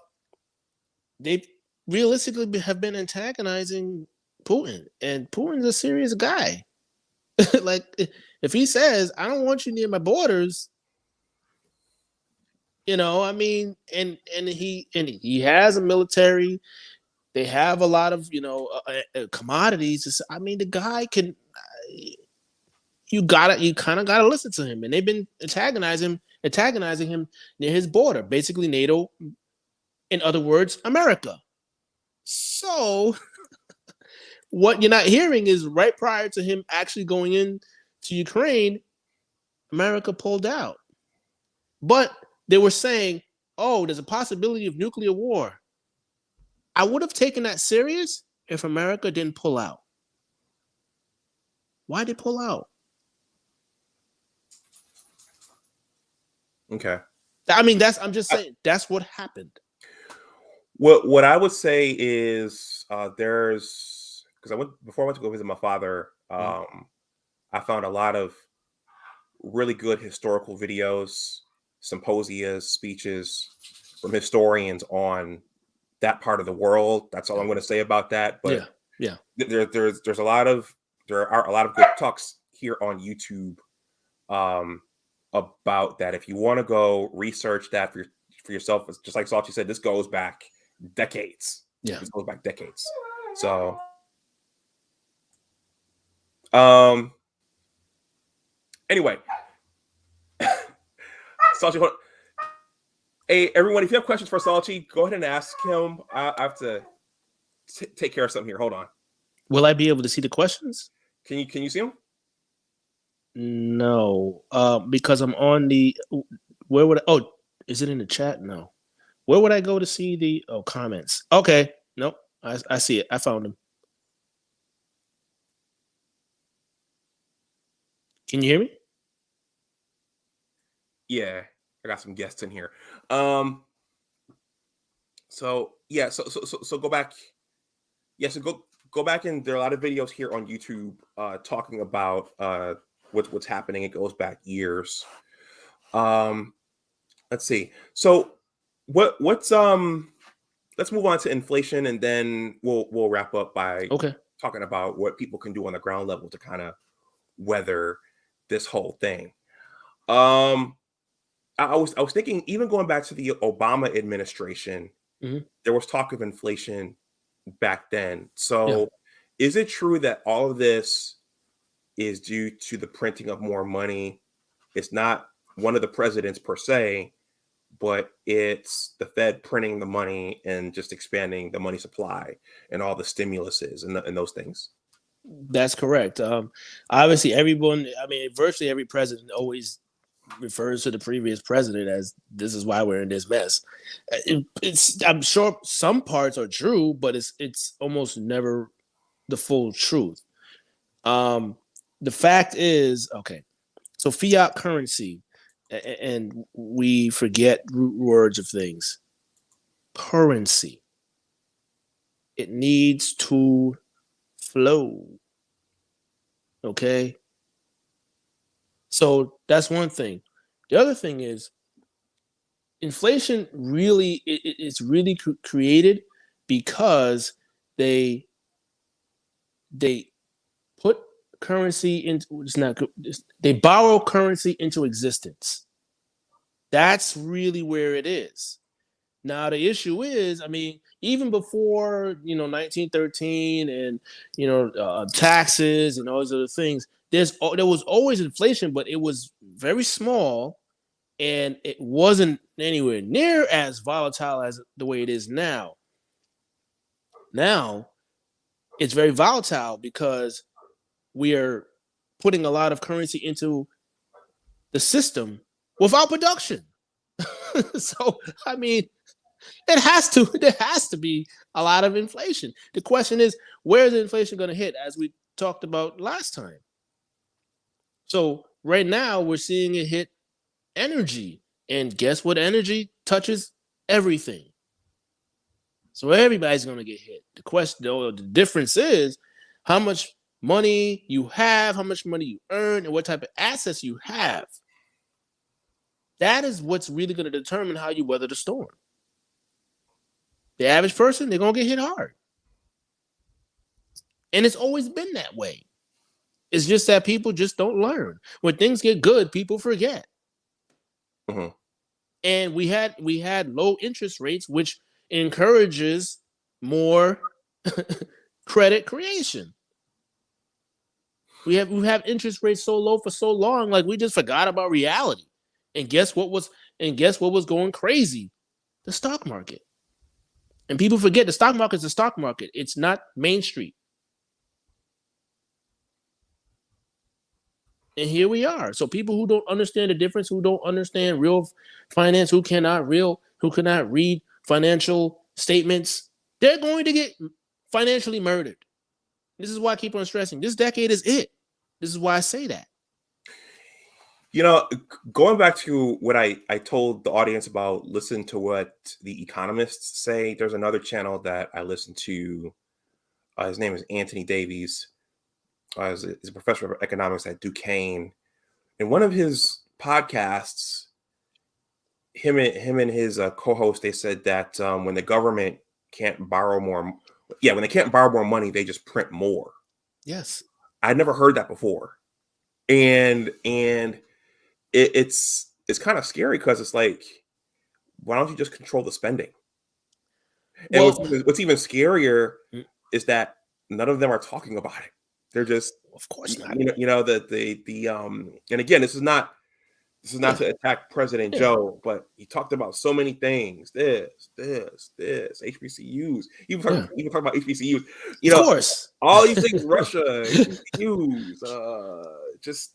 they realistically have been antagonizing Putin, and Putin's a serious guy. Like, if he says, I don't want you near my borders, I mean, and he has a military. They have a lot of, commodities. I mean, the guy can, you kind of gotta listen to him. And they've been antagonizing him near his border, basically NATO, in other words, America. So what you're not hearing is right prior to him actually going in to Ukraine, America pulled out. But they were saying, oh, there's a possibility of nuclear war. I would have taken that serious if America didn't pull out. Why did they pull out? Okay. I mean, I'm just saying, that's what happened. What I would say is because before I went to go visit my father, I found a lot of really good historical videos, symposia, speeches from historians on that part of the world. That's all I'm going to say about that. But yeah. There are a lot of good talks here on YouTube about that. If you want to go research that for yourself, it's just like Salchi said, this goes back decades. Yeah, this goes back decades. So, anyway, Salchi, hey everyone, if you have questions for Salchi, go ahead and ask him. I have to take care of something here. Hold on. Will I be able to see the questions? Can you see them? No, because I'm on the. Where would I? Oh, Is it in the chat? No. Where would I go to see the comments? Okay. Nope. I see it. I found them. Can you hear me? Yeah, I got some guests in here. So yeah, so go back. Yeah, so go back, and there are a lot of videos here on YouTube talking about what's happening. It goes back years. Let's see. So what's let's move on to inflation, and then we'll wrap up by talking about what people can do on the ground level to kind of weather this whole thing. I was thinking, even going back to the Obama administration, there was talk of inflation back then. So is it true that all of this is due to the printing of more money? It's not one of the presidents per se, but it's the Fed printing the money and just expanding the money supply and all the stimuluses and those things? That's correct. Obviously, virtually every president always refers to the previous president as this is why we're in this mess. I'm sure some parts are true, but it's almost never the full truth. The fact is, so fiat currency, and we forget root words of things. Currency. It needs to flow. Okay? So that's one thing. The other thing is inflation really it's really created because they put currency into they borrow currency into existence. That's really where it is. Now the issue is, even before 1913 and taxes and all those other things, there was always inflation, but it was very small, and it wasn't anywhere near as volatile as the way it is now. Now it's very volatile because we are putting a lot of currency into the system without production. So there has to be a lot of inflation. The question is, where is the inflation going to hit, as we talked about last time? So right now we're seeing it hit energy, and guess what? Energy touches everything. So everybody's going to get hit. The difference is how much money you have, how much money you earn, and what type of assets you have. That is what's really going to determine how you weather the storm. The average person, they're going to get hit hard. And it's always been that way. It's just that people just don't learn. When things get good, people forget. Mm-hmm. And we had low interest rates, which encourages more credit creation. We have interest rates so low for so long, like we just forgot about reality. And guess what was going crazy? The stock market. And people forget the stock market is the stock market. It's not Main Street. And here we are. So people who don't understand the difference, who don't understand real finance, who cannot read financial statements, they're going to get financially murdered. This is why I keep on stressing. This decade is it. This is why I say that. Going back to what I told the audience about, listen to what the economists say. There's another channel that I listen to. His name is Anthony Davies. He's a professor of economics at Duquesne. In one of his podcasts, him and his co-host, they said that when the government can't borrow more, when they can't borrow more money, they just print more. Yes, I'd never heard that before, and it's kind of scary because it's like, why don't you just control the spending? And what's even scarier is that none of them are talking about it. They're just, of course not. And again, this is not to attack President Joe, but he talked about so many things. This, HBCUs. Even talk about HBCUs. Of course, all these things. Russia, HBCUs. Just,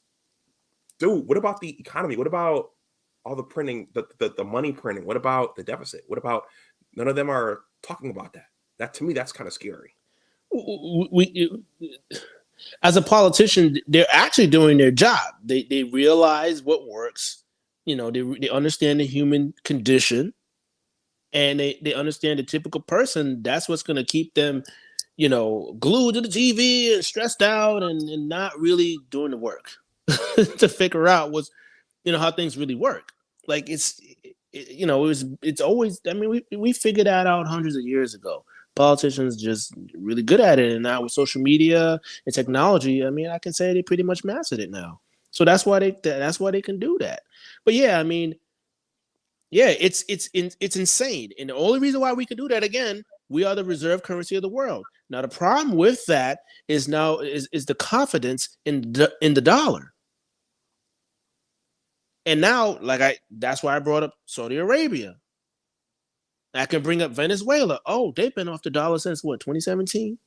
dude. What about the economy? What about all the printing, the money printing? What about the deficit? What about none of them are talking about that? That to me, that's kind of scary. As a politician, they're actually doing their job. They realize what works. They understand the human condition, and they understand the typical person. That's what's going to keep them, glued to the TV and stressed out and not really doing the work to figure out how things really work. Like it's always. I mean, we figured that out hundreds of years ago. Politicians just really good at it, and now with social media and technology, I mean, I can say they pretty much mastered it now. So that's why they can do that. But yeah, I mean, yeah, it's insane, and the only reason why we can do that, again, we are the reserve currency of the world. Now the problem with that is the confidence in the dollar, and now that's why I brought up Saudi Arabia. I can bring up Venezuela. Oh, they've been off the dollar since what, 2017?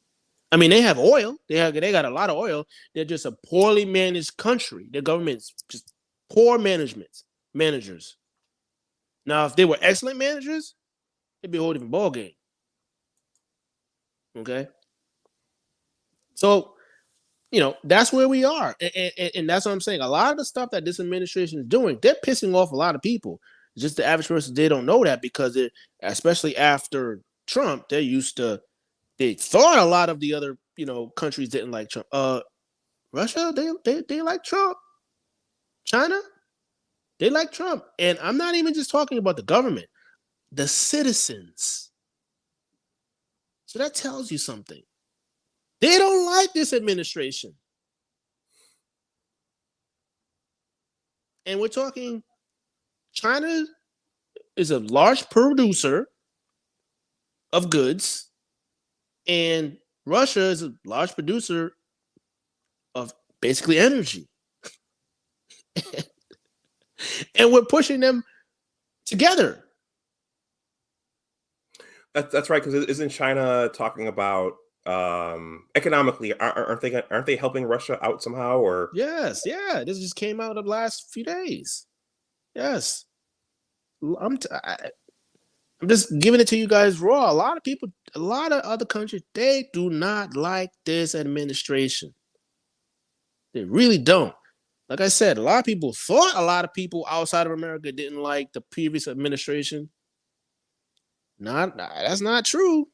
I mean, they have oil. They got a lot of oil. They're just a poorly managed country. Their government's just poor managers. Now, if they were excellent managers, it'd be a whole different ballgame. Okay? So, that's where we are. And that's what I'm saying. A lot of the stuff that this administration is doing, they're pissing off a lot of people. Just the average person, they don't know that because especially after Trump, they thought a lot of the other, countries didn't like Trump. Russia, they like Trump. China, they like Trump. And I'm not even just talking about the government, the citizens. So that tells you something. They don't like this administration. And we're talking, China is a large producer of goods, and Russia is a large producer of basically energy. And we're pushing them together. That's right, because isn't China talking about economically? Aren't they helping Russia out somehow? Or yes, yeah, this just came out the last few days. Yes, I'm just giving it to you guys raw. A lot of other countries, they do not like this administration. They really don't. Like I said, a lot of people thought a lot of people outside of America didn't like the previous administration. That's not true.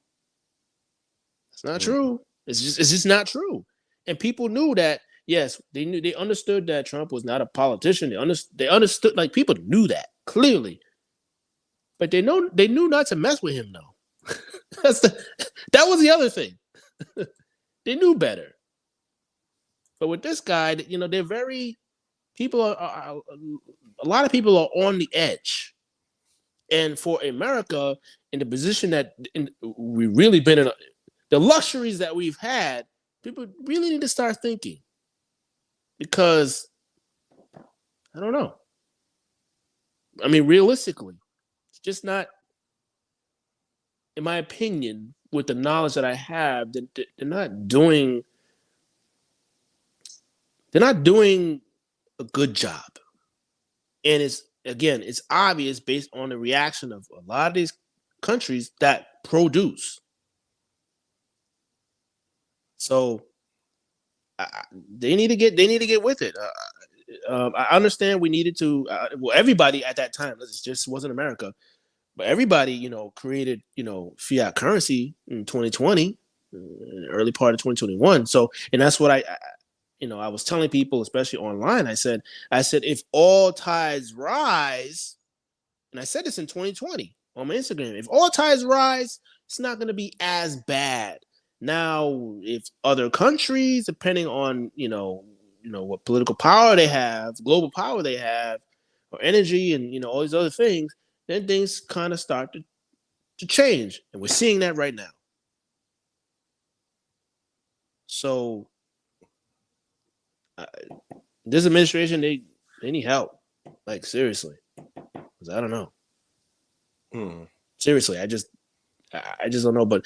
It's not true. It's just not true. And people knew that. Yes, they understood that Trump was not a politician. They understood, like, people knew that clearly. But they knew not to mess with him, though. That was the other thing. They knew better. But with this guy, they're very, a lot of people are on the edge. And for America, in the position that we've really been in, the luxuries that we've had, people really need to start thinking. Because, I don't know. I mean, realistically, it's just not, in my opinion, with the knowledge that I have, that they're not doing a good job. And it's obvious based on the reaction of a lot of these countries that produce. So they need to get with it. I understand we needed to. Everybody at that time, it just wasn't America, but everybody, created, fiat currency in 2020, early part of 2021. So, and that's what I was telling people, especially online. I said, if all tides rise, and I said this in 2020 on my Instagram, if all tides rise, it's not going to be as bad. Now, if other countries, depending on, what political power they have, global power they have, or energy and, all these other things, then things kind of start to change. And we're seeing that right now. So this administration, they need help. Like, seriously. Because I don't know. Seriously, I just don't know. But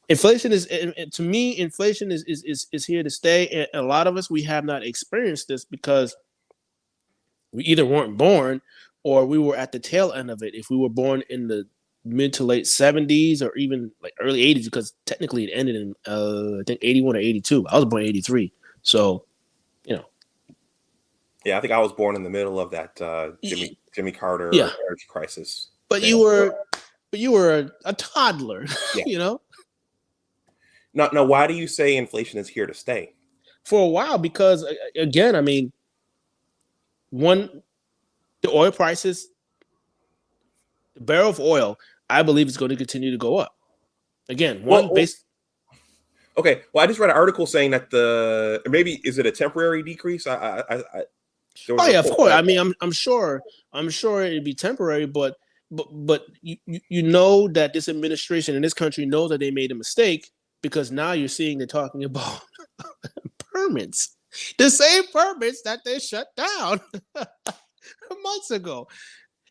inflation is, to me, inflation is here to stay. And a lot of us, we have not experienced this because we either weren't born or we were at the tail end of it if we were born in the mid to late 70s or even like early 80s, because technically it ended in I think 81 or 82. I was born in 83. So, you know. Yeah, I think I was born in the middle of that Jimmy Carter energy crisis. But you were a toddler, yeah. you know? Now, why do you say inflation is here to stay? For a while, because again, I mean, the oil prices, the barrel of oil, I believe is going to continue to go up. Again, okay. Well, I just read an article saying that maybe is it a temporary decrease? Oh yeah, of course. I mean, I'm sure it'd be temporary, but you know that this administration in this country knows that they made a mistake, because now you're seeing they're talking about permits, the same permits that they shut down months ago,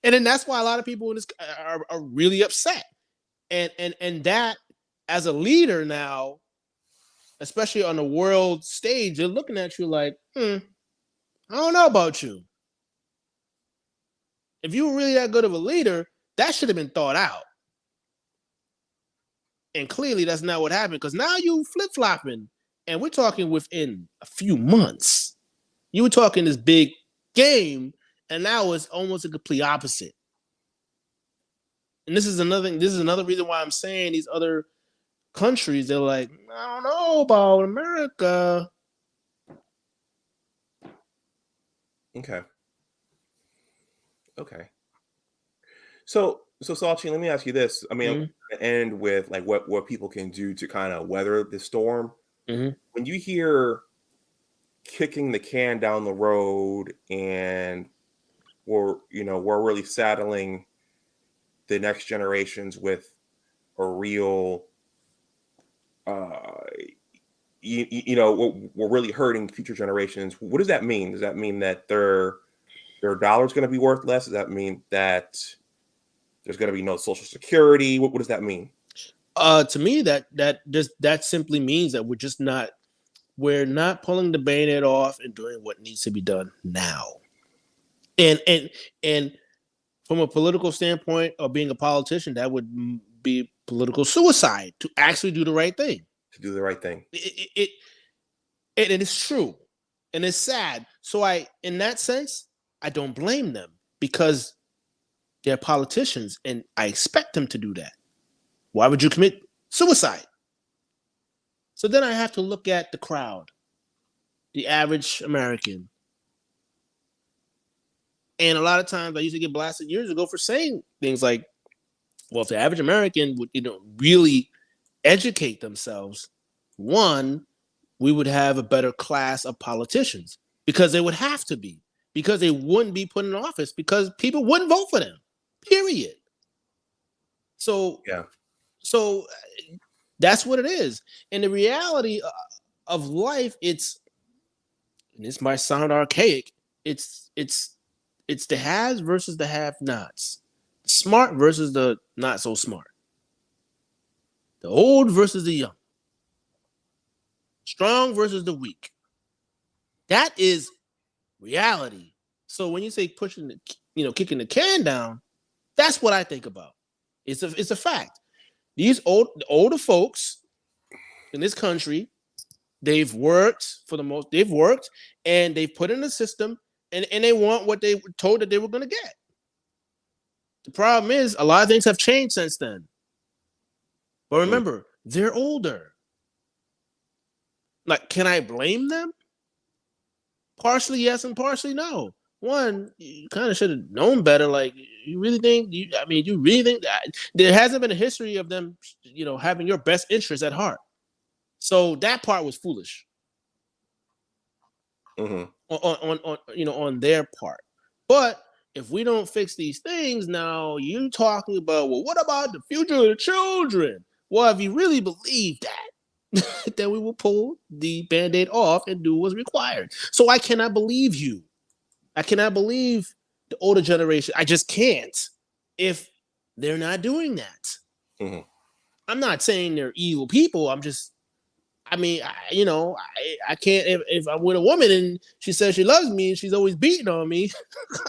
and then that's why a lot of people in this are really upset, and that as a leader now, especially on the world stage, they're looking at you like, I don't know about you. If you were really that good of a leader, that should have been thought out. And clearly that's not what happened, because now you flip-flopping, and we're talking within a few months. You were talking this big game, and now it's almost a complete opposite. And this is another reason why I'm saying these other countries, they're like, I don't know about America. Okay. So Salchi, let me ask you this. I mean, I'm gonna end with like what people can do to kind of weather the storm. When you hear kicking the can down the road and we're really saddling the next generations with a real we're really hurting future generations. What does that mean? Does that mean that their dollar's going to be worth less? Does that mean that there's going to be no Social Security? What does that mean? To me, that simply means that we're not pulling the bayonet off and doing what needs to be done now. And from a political standpoint, or being a politician, that would be political suicide to actually do the right thing. To do the right thing. It is true, and it's sad. So in that sense, I don't blame them, because they're politicians, and I expect them to do that. Why would you commit suicide? So then I have to look at the crowd, the average American. And a lot of times I used to get blasted years ago for saying things like, well, if the average American would, really educate themselves, one, we would have a better class of politicians, because they would have to be, because they wouldn't be put in office, because people wouldn't vote for them, period. So, yeah. So that's what it is. And the reality of life, and this might sound archaic, it's the haves versus the have-nots, the smart versus the not so smart, the old versus the young, strong versus the weak. That is reality. So when you say kicking the can down, that's what I think about. It's a fact. These older folks in this country, they've worked and they've put in the system, and they want what they were told that they were going to get. The problem is a lot of things have changed since then. But remember, they're older. Like, can I blame them? Partially yes and partially no. One, you kind of should have known better. Like, you really think that there hasn't been a history of them, having your best interest at heart. So that part was foolish. On their part. But if we don't fix these things now, you're talking about, well, what about the future of the children? Well, if you really believe that, then we will pull the Band-Aid off and do what's required. So I cannot believe you. I cannot believe the older generation. I just can't if they're not doing that. I'm not saying they're evil people. I can't, if I'm with a woman and she says she loves me and she's always beating on me,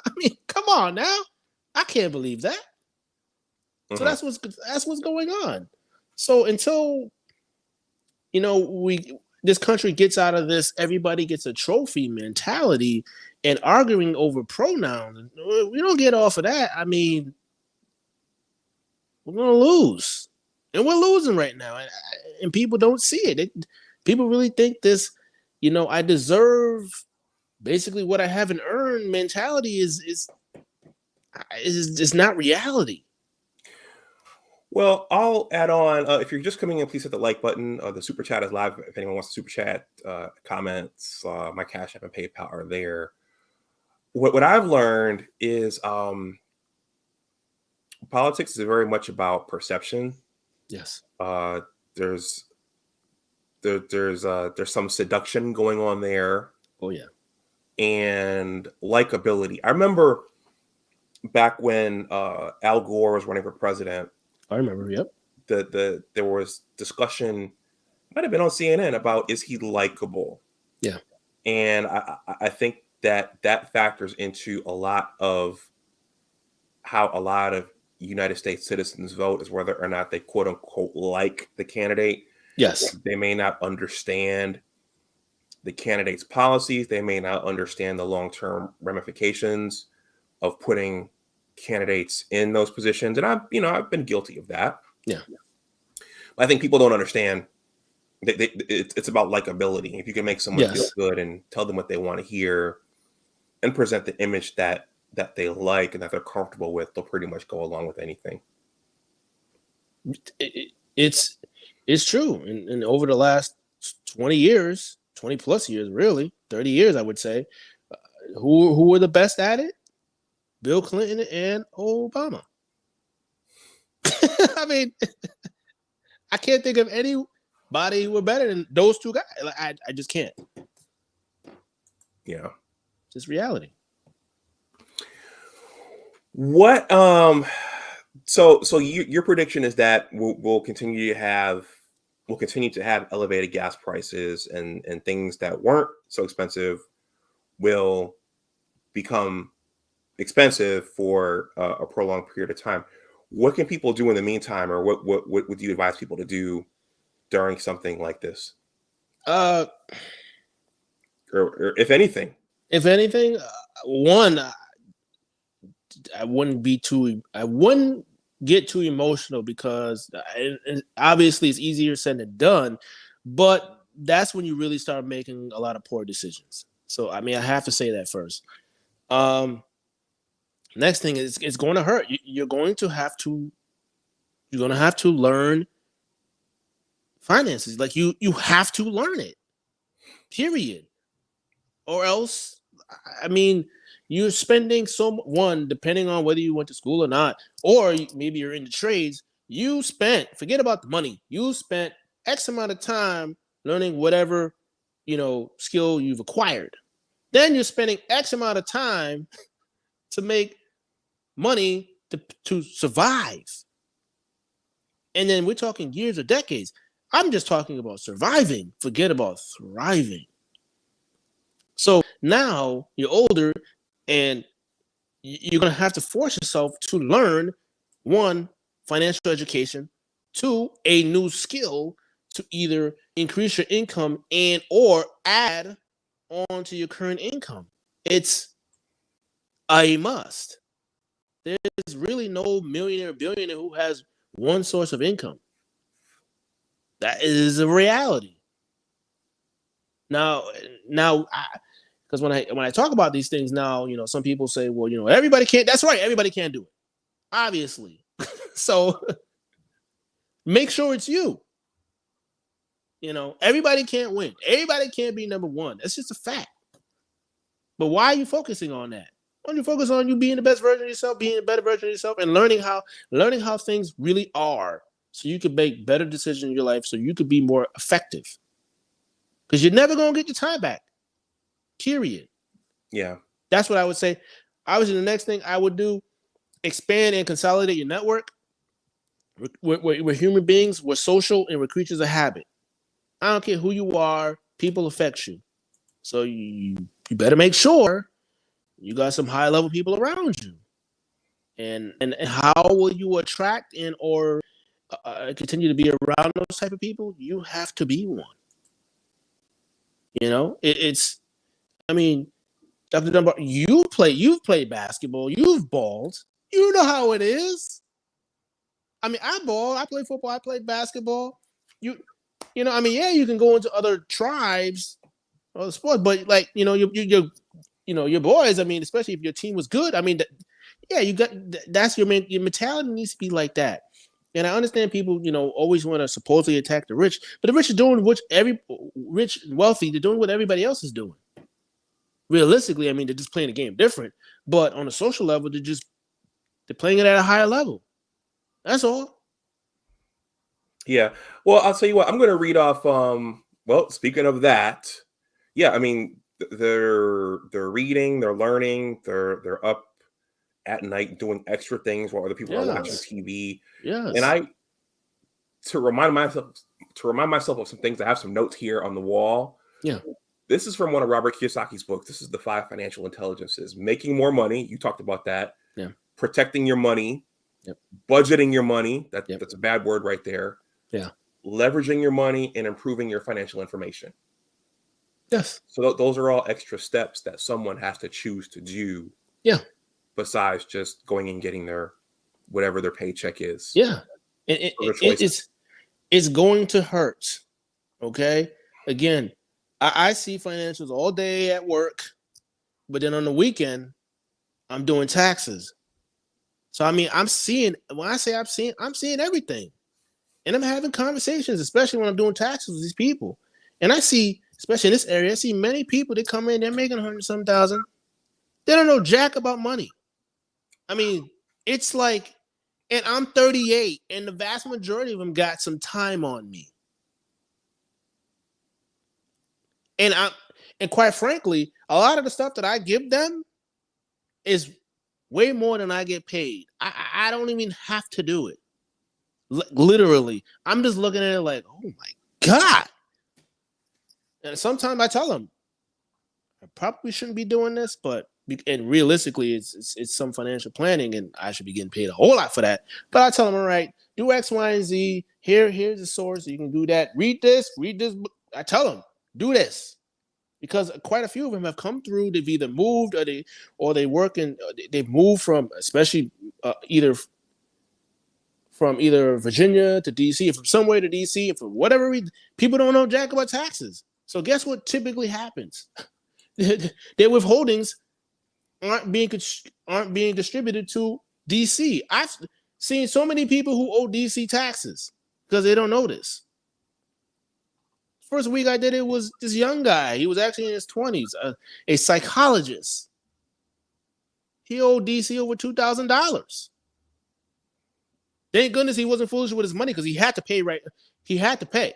I mean, come on now. I can't believe that. So Mhm. that's what's going on. So until this country gets out of this everybody gets a trophy mentality and arguing over pronouns, we don't get off of that. I mean, we're gonna lose, and we're losing right now, and people don't see it. People really think this, I deserve basically what I haven't earned mentality is just not reality. Well, I'll add on. If you're just coming in, please hit the like button. The super chat is live. If anyone wants to super chat, comments, my Cash App and PayPal are there. What I've learned is politics is very much about perception. Yes. There's there's some seduction going on there. Oh yeah. And likability. I remember back when Al Gore was running for president. I remember. Yep. There was discussion, might have been on CNN, about is he likable? Yeah. And I think that factors into a lot of how a lot of United States citizens vote, is whether or not they quote unquote like the candidate. Yes. They may not understand the candidate's policies. They may not understand the long-term ramifications of putting candidates in those positions. And I've been guilty of that. Yeah. I think people don't understand that it's about likability. If you can make someone feel good and tell them what they want to hear and present the image that they like and that they're comfortable with, they'll pretty much go along with anything. It's true. And over the last 20 years, 20 plus years, really 30 years, I would say, who were the best at it? Bill Clinton and Obama. I mean, I can't think of anybody who were better than those two guys. Like, I just can't. Yeah. Just reality. What so your prediction is that we'll continue to have elevated gas prices, and things that weren't so expensive will become expensive for a prolonged period of time. What can people do in the meantime, or what would you advise people to do during something like this? Or if anything? If anything, one, I wouldn't get too emotional, because obviously it's easier said than done, but that's when you really start making a lot of poor decisions. So, I mean, I have to say that first. Next thing is, it's going to hurt. You're going to have to learn finances. Like you have to learn it, period. Or else, I mean, you're spending depending on whether you went to school or not, or maybe you're in the trades, forget about the money. You spent X amount of time learning whatever, skill you've acquired. Then you're spending X amount of time to make money to survive. And then we're talking years or decades. I'm just talking about surviving. Forget about thriving. So now you're older, and you're going to have to force yourself to learn, one, financial education, two, a new skill to either increase your income and or add on to your current income. It's a must. There's really no millionaire or billionaire who has one source of income. That is a reality. Now, because when I talk about these things now, some people say, well, everybody can't. That's right, everybody can't do it, obviously. So make sure it's you. Everybody can't win. Everybody can't be number one. That's just a fact. But why are you focusing on that? Why don't you focus on you being the best version of yourself, being a better version of yourself, and learning how things really are, so you can make better decisions in your life, so you could be more effective. Because you're never going to get your time back. Period. Yeah. That's what I would say. Obviously, the next thing I would do, expand and consolidate your network. We're human beings. We're social, and we're creatures of habit. I don't care who you are. People affect you. So you better make sure you got some high-level people around you. And how will you attract and or continue to be around those type of people? You have to be one. You know, it's. I mean, Dr. Dunbar, you've played basketball, you've balled, you know how it is. I mean, I ball, I play football, I play basketball. You know, I mean, yeah, you can go into other tribes or the sports, but like, you know, your boys. I mean, especially if your team was good. I mean, yeah, you got that's your mentality needs to be like that. And I understand people, you know, always want to supposedly attack the rich, but the rich are doing what every rich and wealthy, they're doing what everybody else is doing. Realistically, I mean, they're just playing the game different, but on a social level, they're playing it at a higher level. That's all. Yeah. Well, I'll tell you what, I'm going to read off. Well, speaking of that, yeah, I mean, they're reading, they're learning, they're up at night doing extra things while other people are watching TV. Yes. And to remind myself of some things, I have some notes here on the wall. Yeah. This is from one of Robert Kiyosaki's books. This is the 5 financial intelligences. Making more money. You talked about that. Yeah. Protecting your money. Yep. Budgeting your money. That's a bad word right there. Yeah. Leveraging your money and improving your financial information. Yes. So those are all extra steps that someone has to choose to do. Yeah. Besides just going and getting whatever their paycheck is. Yeah. It's going to hurt. Okay. Again, I see financials all day at work, but then on the weekend, I'm doing taxes. So I mean, I'm seeing everything. And I'm having conversations, especially when I'm doing taxes with these people. And I see, especially in this area, I see many people that come in, they're making 100-some thousand. They don't know jack about money. I mean, it's like, and I'm 38, and the vast majority of them got some time on me. And quite frankly, a lot of the stuff that I give them is way more than I get paid. I don't even have to do it. Literally, I'm just looking at it like, oh my God. And sometimes I tell them, I probably shouldn't be doing this, and realistically, it's some financial planning, and I should be getting paid a whole lot for that. But I tell them, all right, do X, Y, and Z. Here's the source. You can do that. Read this. I tell them, do this. Because quite a few of them have come through. They've either moved or they work in. They've moved from, especially either Virginia to DC, from somewhere to DC, and for whatever reason, people don't know jack about taxes. So guess what typically happens? Their withholdings aren't being distributed to DC. I've seen so many people who owe DC taxes because they don't know this. First week I did it was this young guy. He was actually in his 20s, a psychologist. He owed DC over $2,000. Thank goodness he wasn't foolish with his money because he had to pay. Right, he had to pay.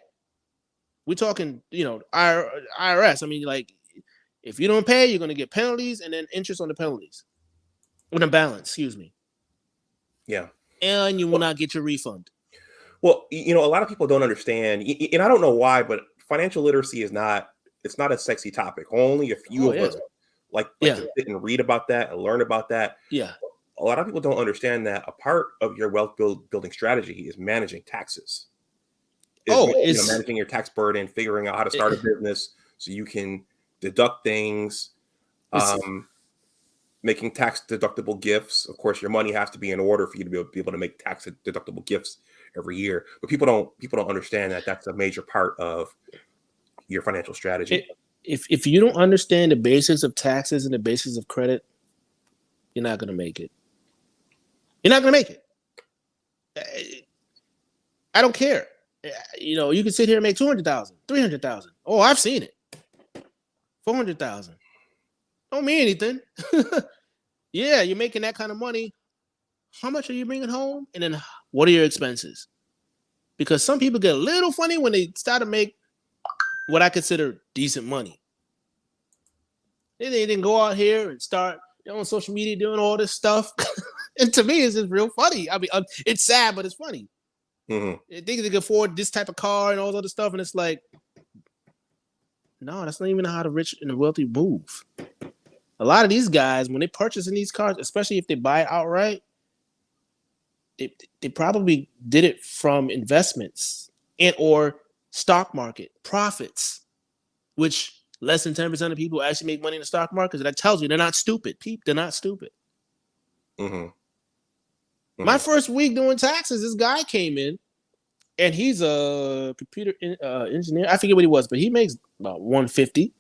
We're talking, IRS. I mean, like, if you don't pay, you're going to get penalties and then interest on the penalties, on the balance. Excuse me. Yeah, and you will not get your refund. Well, a lot of people don't understand, and I don't know why, but financial literacy it's not a sexy topic. Only a few of us like to sit and read about that and learn about that. Yeah. A lot of people don't understand that a part of your wealth building strategy is managing taxes. It's managing your tax burden, figuring out how to start a business so you can deduct things, making tax deductible gifts. Of course, your money has to be in order for you to be able to make tax deductible gifts every year. But people don't understand that that's a major part of your financial strategy. If you don't understand the basics of taxes and the basics of credit, you're not going to make it. You're not going to make it. I don't care. You can sit here and make 200,000, 300,000. Oh, I've seen it. 400,000. Don't mean anything. Yeah, you're making that kind of money. How much are you bringing home? And then what are your expenses? Because some people get a little funny when they start to make what I consider decent money. They didn't go out here and start on social media doing all this stuff. And to me, it's just real funny. I mean, it's sad, but it's funny. Mm-hmm. They think they can afford this type of car and all this other stuff. And it's like, no, that's not even how the rich and the wealthy move. A lot of these guys, when they purchasing these cars, especially if they buy it outright, they probably did it from investments and or stock market profits, which less than 10% of people actually make money in the stock market. So that tells you they're not stupid. They're not stupid. My first week doing taxes, this guy came in, and he's a computer engineer. I forget what he was, but he makes about 150.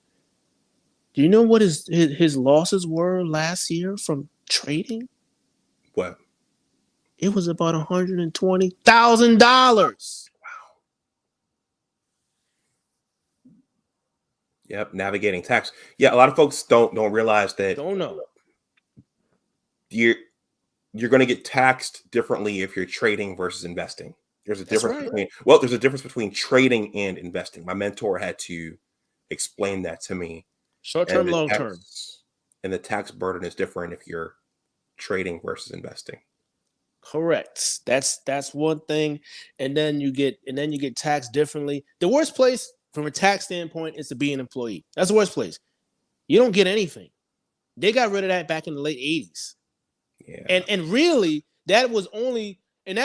Do you know what his losses were last year from trading? What? It was about $120,000. Wow. Yep, navigating tax. Yeah, a lot of folks don't realize that. Don't know. You're going to get taxed differently if you're trading versus investing. There's a difference there's a difference between trading and investing. My mentor had to explain that to me. Short term, long term. And the tax burden is different if you're trading versus investing. Correct. That's one thing. And then you get taxed differently. The worst place from a tax standpoint is to be an employee. That's the worst place. You don't get anything. They got rid of that back in the late 80s. Yeah. And really that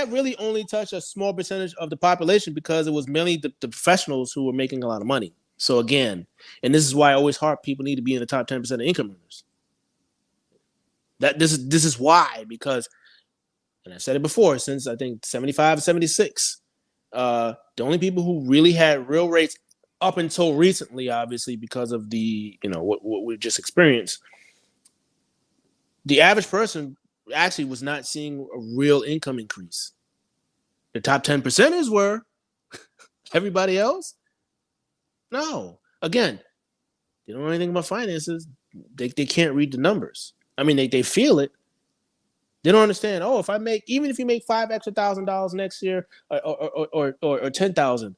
really only touched a small percentage of the population because it was mainly the professionals who were making a lot of money. So again, and this is why I always harp people need to be in the top 10% of income earners. This is why, because, and I've said it before, since I think 75, 76, the only people who really had real rates up until recently, obviously, because of the, what we've just experienced, the average person actually was not seeing a real income increase. The top 10%ers were. Everybody else, no. Again, they don't know anything about finances. They can't read the numbers. I mean, they feel it. They don't understand. Oh, even if you make $5,000 extra next year, or 10,000,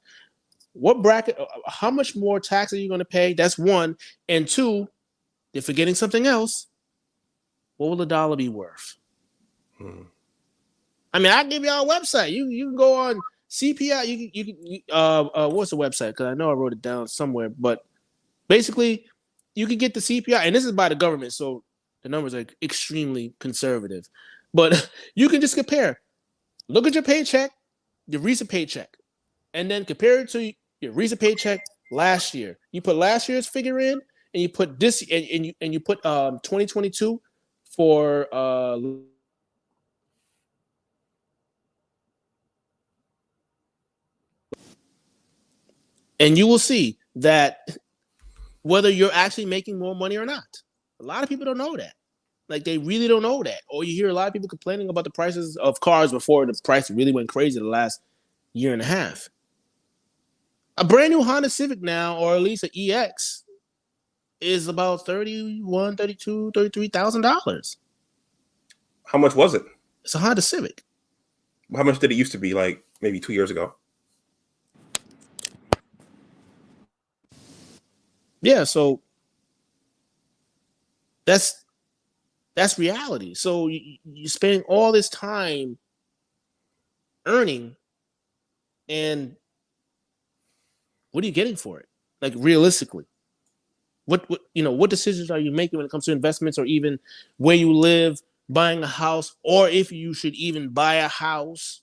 what bracket? How much more tax are you going to pay? That's one. And two, they're forgetting something else. What will the dollar be worth? I mean, I'll give y'all a website. You can go on CPI. You can what's the website? Because I know I wrote it down somewhere. But basically, you can get the CPI, and this is by the government, so the numbers are extremely conservative. But you can just compare. Look at your paycheck, your recent paycheck, and then compare it to your recent paycheck last year. You put last year's figure in, and you put this, and you put 2022 for and you will see that whether you're actually making more money or not. A lot of people don't know that. Like, they really don't know that. Or you hear a lot of people complaining about the prices of cars before the price really went crazy the last year and a half. A brand new Honda Civic now, or at least an EX, is about $31,000, $32,000, $33,000. How much was it? It's a Honda Civic. How much did it used to be, like maybe 2 years ago? Yeah, so that's reality. So you spend all this time earning, and what are you getting for it? Like, realistically, what decisions are you making when it comes to investments, or even where you live, buying a house, or if you should even buy a house?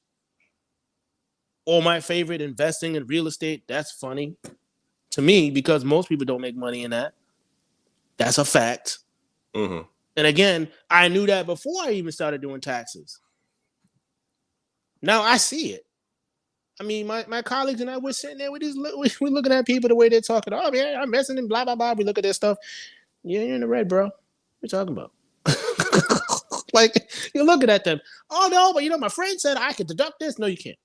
Or my favorite, investing in real estate. That's funny to me because most people don't make money in that. That's a fact. Mm-hmm. And again, I knew that before I even started doing taxes. Now I see it. I mean, my colleagues and I, we're sitting there, we're looking at people the way they're talking. Oh, man, I'm investing in blah, blah, blah. We look at their stuff. Yeah, you're in the red, bro. What are you talking about? Like, you're looking at them. Oh, no, but my friend said I could deduct this. No, you can't.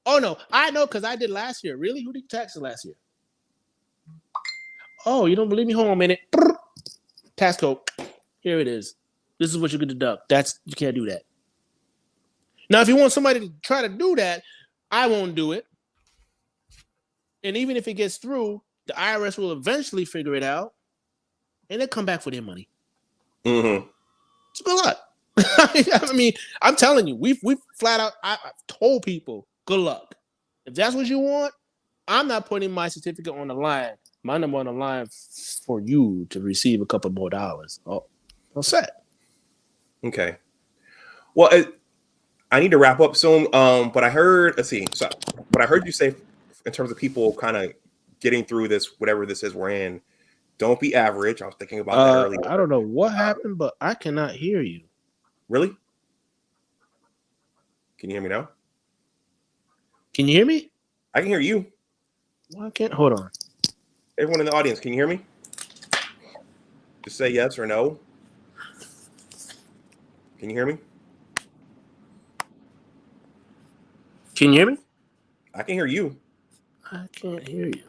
Oh, no, I know because I did last year. Really? Who did you tax last year? Oh, you don't believe me? Hold on a minute. Tax code. Here it is. This is what you can deduct. You can't do that. Now, if you want somebody to try to do that, I won't do it. And even if it gets through, the IRS will eventually figure it out, and they'll come back for their money. Mm-hmm. So good luck. I mean, I'm telling you, we've flat out, I've told people, good luck. If that's what you want, I'm not putting my certificate on the line, my number on the line for you to receive a couple more dollars. Oh, all set. Okay. Well, I need to wrap up soon. But I heard, let's see. So what I heard you say in terms of people kind of getting through this, whatever this is we're in, don't be average. I was thinking about that earlier. I don't know what happened, but I cannot hear you. Really? Can you hear me now? Can you hear me? I can hear you. Why can't? Hold on. Everyone in the audience, can you hear me? Just say yes or no. Can you hear me? Can you hear me? I can hear you. I can't hear you.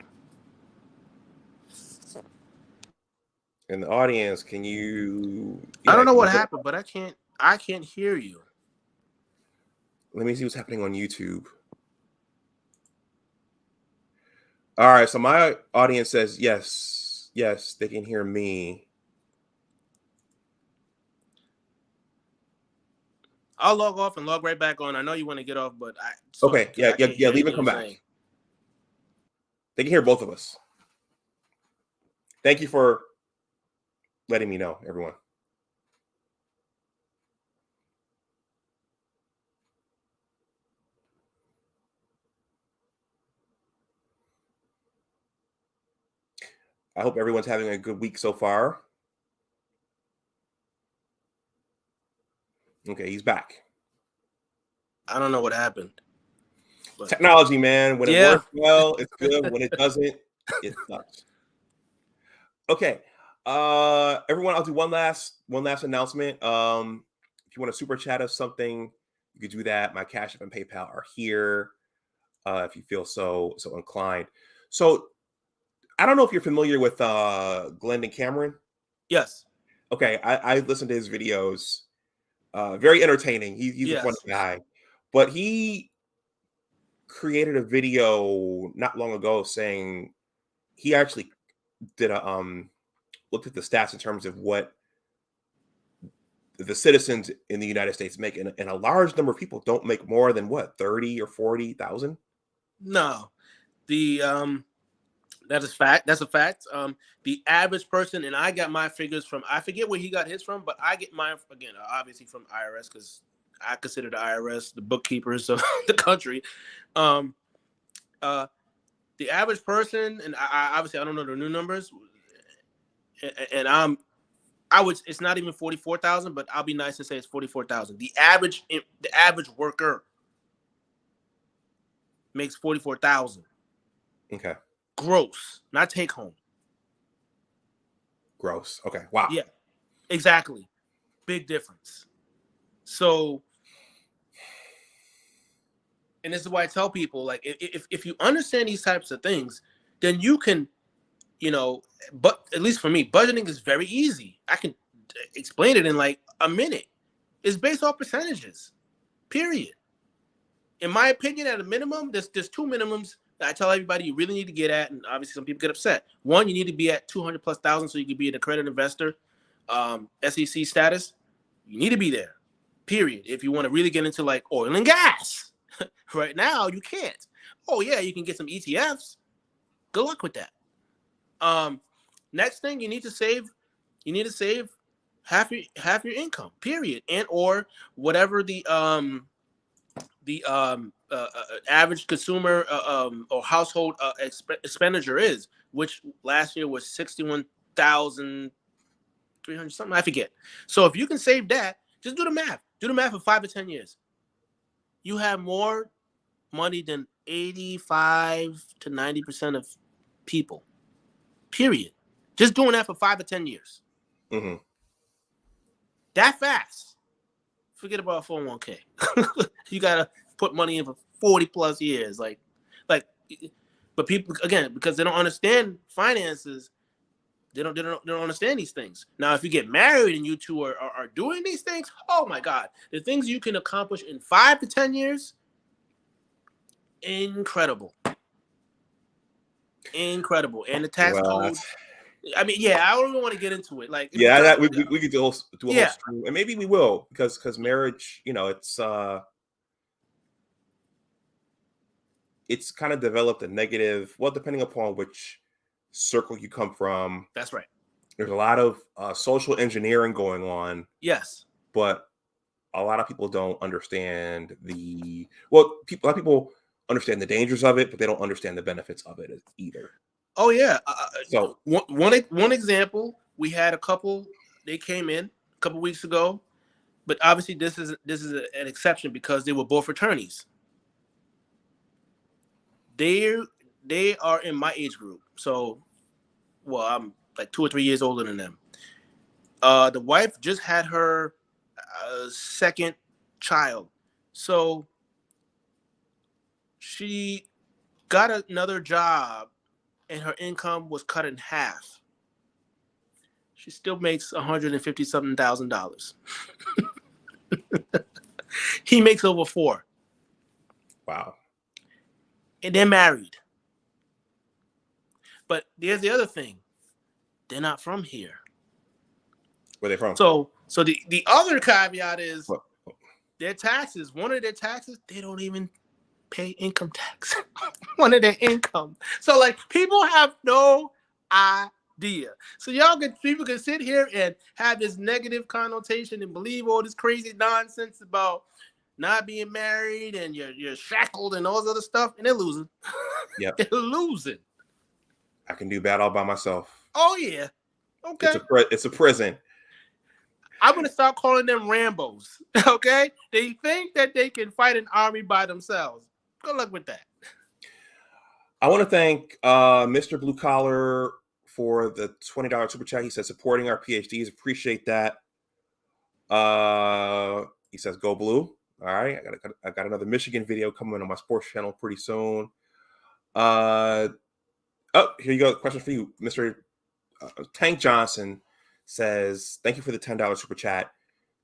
In the audience, can you? I don't know what can you- happened, but I can't hear you. Let me see what's happening on YouTube. All right, so my audience says yes, yes, they can hear me. I'll log off and log right back on. I know you want to get off, but Okay, yeah, can't hear leave and anything come you're back. saying. They can hear both of us. Thank you for letting me know, everyone. I hope everyone's having a good week so far. Okay, he's back. I don't know what happened. But technology, man. When it works well, it's good. When it doesn't, it sucks. Okay. Everyone, I'll do one last announcement. If you want to super chat us something, you could do that. My Cash App and PayPal are here. If you feel so inclined. So I don't know if you're familiar with Glendon Cameron. Yes. Okay, I listened to his videos. Very entertaining. He's a funny guy. But he created a video not long ago saying he actually did a looked at the stats in terms of what the citizens in the United States make, and a large number of people don't make more than what, 30 or 40,000. No, that is fact. That's a fact. The average person, and I got my figures from, I forget where he got his from, but I get mine again, obviously from IRS, because I consider the IRS the bookkeepers of the country. The average person, and I obviously I don't know the new numbers, and it's not even 44,000, but I'll be nice and say it's 44,000. The average worker makes 44,000. Okay. Gross, not take home. Gross. Okay. Wow. Yeah, exactly. Big difference. So, and this is why I tell people, like, if you understand these types of things, then you can, but at least for me, budgeting is very easy. I can explain it in like a minute. It's based off percentages, period. In my opinion, at a minimum, there's two minimums that I tell everybody you really need to get at, and obviously some people get upset. One, you need to be at 200,000+ so you can be an accredited investor, SEC status. You need to be there, period. If you want to really get into like oil and gas, right now you can't. Oh yeah, you can get some ETFs. Good luck with that. Next thing, you need to save. You need to save half your income, period, and or whatever the average consumer or household expenditure is, which last year was 61,300 something. I forget. So if you can save that, just do the math. Do the math for 5 to 10 years. You have more money than 85 to 90% of people. Period. Just doing that for 5 to 10 years. Mm-hmm. That fast. Forget about 401k. You gotta put money in for 40+ years. Like, but people, again, because they don't understand finances, they don't understand these things. Now, if you get married and you two are doing these things, oh my God, the things you can accomplish in 5 to 10 years, incredible. And the tax code. I mean, yeah, I don't even want to get into it. Like, we could do a whole stream, and maybe we will, because marriage, it's kind of developed a negative. Well, depending upon which circle you come from. That's right. There's a lot of social engineering going on. Yes, but a lot of people don't understand a lot of people understand the dangers of it, but they don't understand the benefits of it either. Oh yeah. So One example, we had a couple. They came in a couple weeks ago, but obviously this is an exception because they were both attorneys. They are in my age group, so well, I'm like 2 or 3 years older than them. The wife just had her second child, so she got another job, and her income was cut in half. She still makes $150-something thousand. He makes over $4. wow. And they're married. But there's the other thing. They're not from here. Where are they from? So the other caveat is What? their taxes. One of their taxes, they don't even pay income tax. One of their income. So like people have no idea. So people can sit here and have this negative connotation and believe all this crazy nonsense about not being married and you're shackled and all this other stuff, and they're losing. Yep. They're losing. I can do bad all by myself. Oh yeah. Okay. It's a prison. I'm gonna start calling them Rambos. Okay. They think that they can fight an army by themselves. Good luck with that. I want to thank Mr. Blue Collar for the $20 super chat. He says supporting our PhDs. Appreciate that. He says go blue. All right. I got another Michigan video coming on my sports channel pretty soon. Oh, here you go. Question for you, Mr. Tank Johnson says, thank you for the $10 super chat.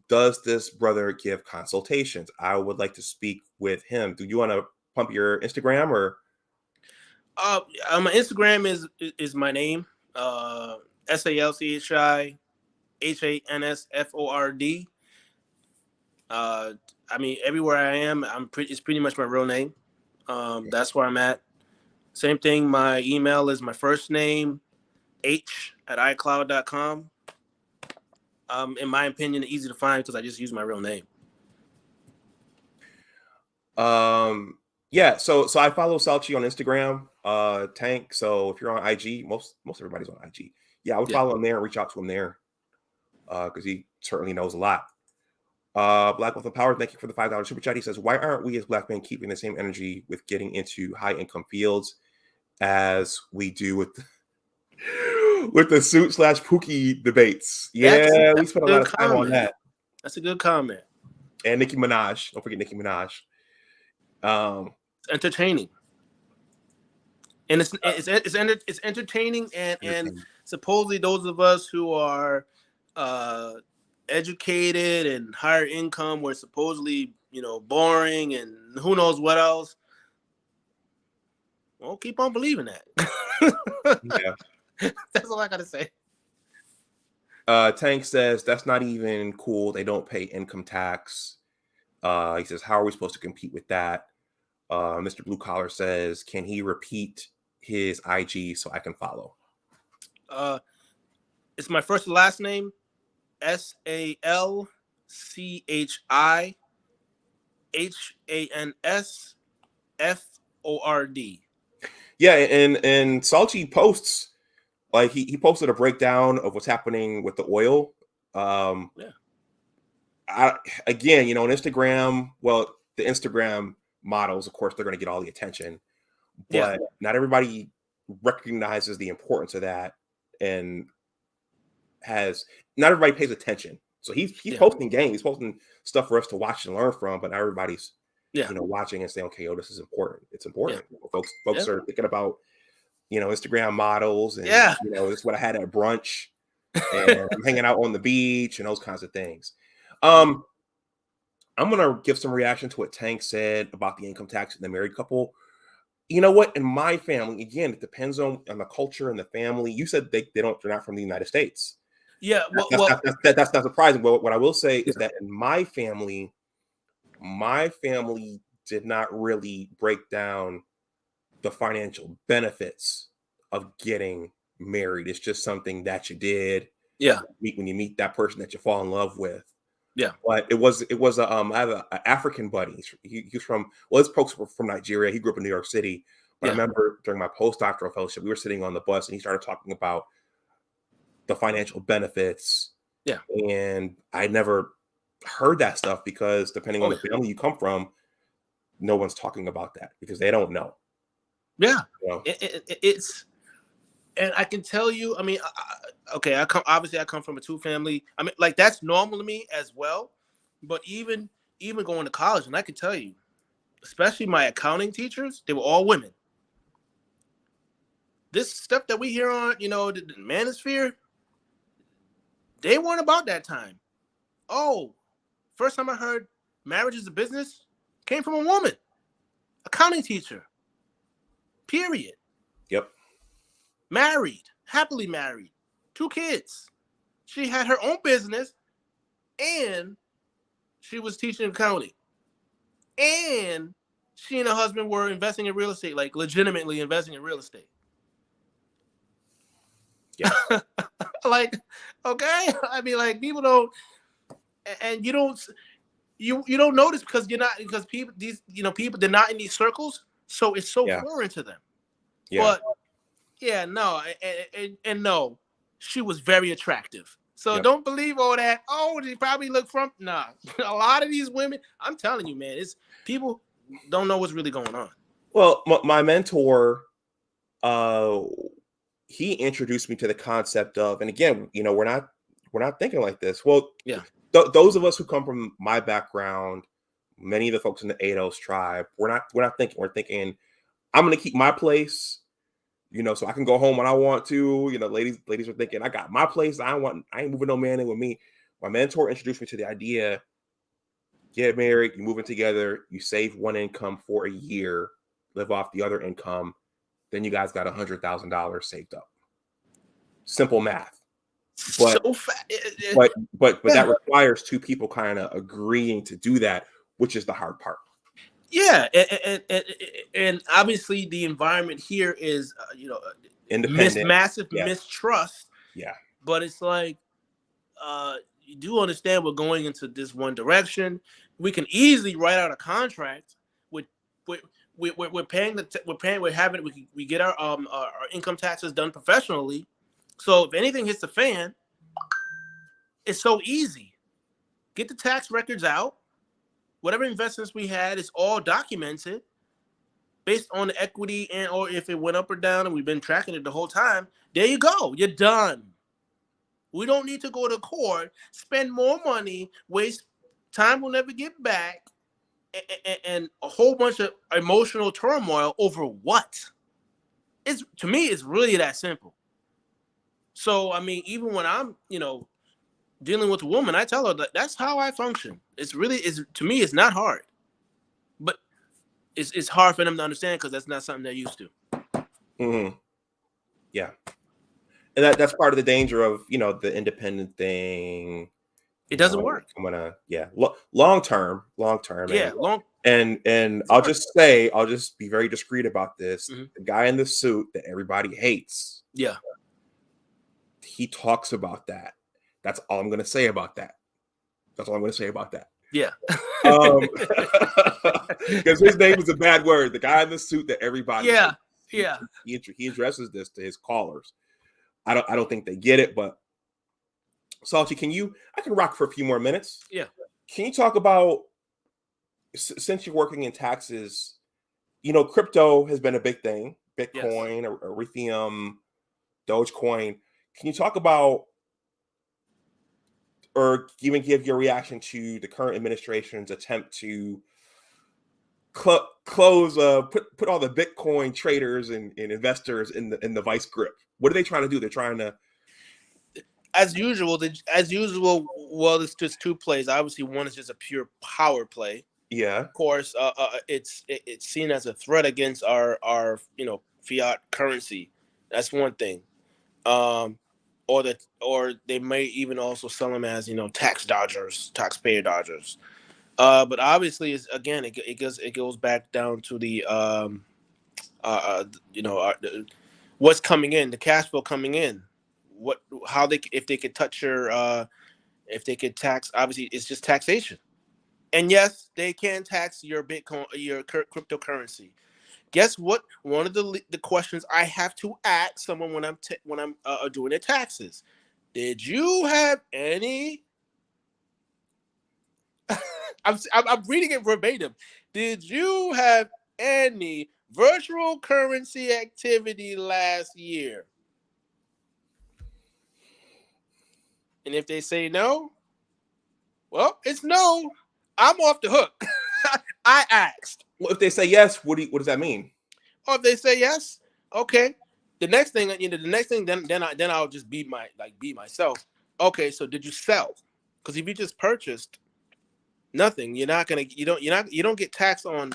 Does this brother give consultations? I would like to speak with him. Do you want to pump your Instagram or? My Instagram is my name. Salchi Hansford. I mean, everywhere I am, it's pretty much my real name. That's where I'm at. Same thing. My email is my first name, h@icloud.com. In my opinion, easy to find because I just use my real name. Yeah. So I follow Salchi on Instagram, Tank. So if you're on IG, most everybody's on IG. Yeah, I would follow him there and reach out to him there, because he certainly knows a lot. Black Wealth Empowered, thank you for the $5 super chat. He says, why aren't we as Black men keeping the same energy with getting into high income fields as we do with the suit/Pookie debates? Yeah, we spent a lot of time on that. That's a good comment. And Nicki Minaj. Don't forget Nicki Minaj. It's entertaining. And it's entertaining and supposedly those of us who are educated and higher income were supposedly, boring and who knows what else. Well, keep on believing that. Yeah. That's all I gotta say. Tank says that's not even cool. They don't pay income tax. He says, how are we supposed to compete with that? Mr. Blue Collar says, can he repeat his IG so I can follow? It's my first and last name, SalchiHansford. Yeah, and Salchi posts, like he posted a breakdown of what's happening with the oil. Again, on Instagram, well, the Instagram models, of course, they're going to get all the attention, but not everybody recognizes the importance of that, and not everybody pays attention. So he's posting game, he's posting stuff for us to watch and learn from, but not everybody's watching and saying, okay, this is important. It's important. Folks are thinking about Instagram models and this is what I had at brunch and I'm hanging out on the beach and those kinds of things. I'm gonna give some reaction to what Tank said about the income tax in the married couple. You know what? In my family, again, it depends on the culture and the family. You said they're not from the United States. Yeah, that's not surprising. But what I will say is that in my family did not really break down the financial benefits of getting married. It's just something that you did. Yeah. When you meet that person that you fall in love with. Yeah. But it was I have an African buddy. He's from, well, his folks were from Nigeria. He grew up in New York City. But I remember during my postdoctoral fellowship, we were sitting on the bus and he started talking about the financial benefits. Yeah. And I never heard that stuff because depending on the family you come from, no one's talking about that because they don't know. Yeah. You know? It's, and I can tell you, I mean, I come from a 2-family. I mean, like that's normal to me as well. But even going to college, and I can tell you, especially my accounting teachers, they were all women. This stuff that we hear on, the manosphere, they weren't about that time. Oh, first time I heard marriage is a business came from a woman, accounting teacher. Period. Yep. Married, happily married, 2 kids. She had her own business, and she was teaching accounting, and she and her husband were investing in real estate, like legitimately investing in real estate. Yeah. Like, okay. I mean, like people don't, and you don't notice because people, people, they're not in these circles. So it's so foreign to them. Yeah. But no. And no, she was very attractive. So don't believe all that. Oh, they probably look from, nah. A lot of these women, I'm telling you, man, it's people don't know what's really going on. Well, my mentor, he introduced me to the concept of, and again, we're not thinking like this. Well, those of us who come from my background, many of the folks in the ADOS tribe, we're not thinking. We're thinking, I'm going to keep my place, so I can go home when I want to. Ladies are thinking, I got my place. I ain't moving no man in with me. My mentor introduced me to the idea: get married, you move in together, you save one income for a year, live off the other income. Then you guys got $100,000 saved up. Simple math. But that requires 2 people kind of agreeing to do that, which is the hard part. Yeah, and obviously the environment here is Independent, massive mistrust. Yeah, but it's like you do understand we're going into this one direction. We can easily write out a contract with. We're paying we get our income taxes done professionally. So if anything hits the fan, it's so easy. Get the tax records out. Whatever investments we had is all documented based on the equity or if it went up or down, and we've been tracking it the whole time. There you go. You're done. We don't need to go to court, spend more money, waste time we'll never get back, and a whole bunch of emotional turmoil over what? To me, it's really that simple. So, I mean, even when I'm, dealing with a woman, I tell her that's how I function. To me, it's not hard. But it's hard for them to understand because that's not something they're used to. Mm-hmm. Yeah. And that's part of the danger of, the independent thing. It doesn't work. I'm gonna, long term. Yeah, and I'll just be very discreet about this. Mm-hmm. The guy in the suit that everybody hates. Yeah. He talks about that. That's all I'm gonna say about that. Yeah. Because his name is a bad word. The guy in the suit that everybody hates. Yeah. He addresses this to his callers. I don't think they get it, but Salchi, I can rock for a few more minutes. Yeah. Can you talk about, since you're working in taxes, crypto has been a big thing, Bitcoin, Ethereum, Dogecoin. Can you talk about, or even give your reaction to the current administration's attempt to close, put all the Bitcoin traders and investors in the vice grip? What are they trying to do? They're trying to, as usual. Well, it's just 2 plays. Obviously, one is just a pure power play. Yeah. Of course, it's seen as a threat against our fiat currency. That's one thing. Or they may even also sell them as taxpayer dodgers. But obviously, it goes back down to the what's coming in, the cash flow coming in. If they could touch your If they could tax, obviously it's just taxation. And yes, they can tax your Bitcoin, your cryptocurrency. Guess what? One of the questions I have to ask someone when I'm doing their taxes. Did you have any? I'm reading it verbatim. Did you have any virtual currency activity last year? And if they say no, well, it's no. I'm off the hook. I asked. Well, if they say yes, what does that mean? Or if they say yes, okay. The next thing, then I'll just be myself. Okay, so did you sell? Because if you just purchased nothing, you don't get taxed on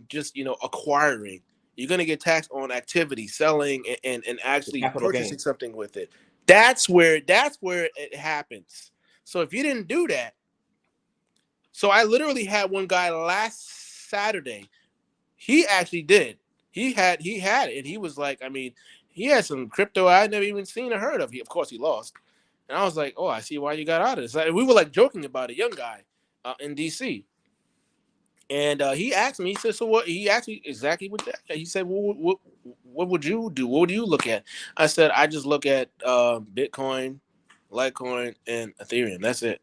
just acquiring. You're gonna get taxed on activity, selling, and actually purchasing something with it. That's where it happens. So if you didn't do that, so I literally had one guy last Saturday. He actually did. He had it, and he was like, I mean, he had some crypto I'd never even seen or heard of. Of course, he lost, and I was like, oh, I see why you got out of this. We were like joking about it, young guy in DC, and he asked me. He said, so what? He asked me exactly what that. He said, well, what would you do? What do you look at? I said, I just look at Bitcoin, Litecoin, and Ethereum. That's it.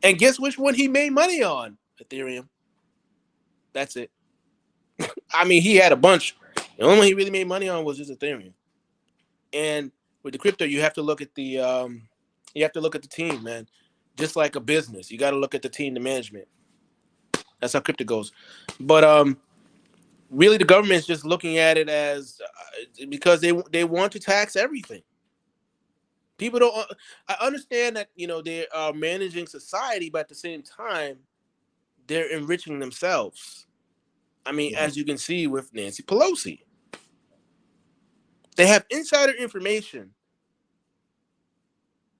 And guess which one he made money on? Ethereum. That's it. I mean, he had a bunch. The only one he really made money on was just Ethereum. And with the crypto, you have to look at the team, man. Just like a business, you got to look at the team, the management. That's how crypto goes. But really, the government's just looking at it as because they want to tax everything. People don't. I understand that they are managing society, but at the same time, they're enriching themselves. I mean, as you can see with Nancy Pelosi, they have insider information,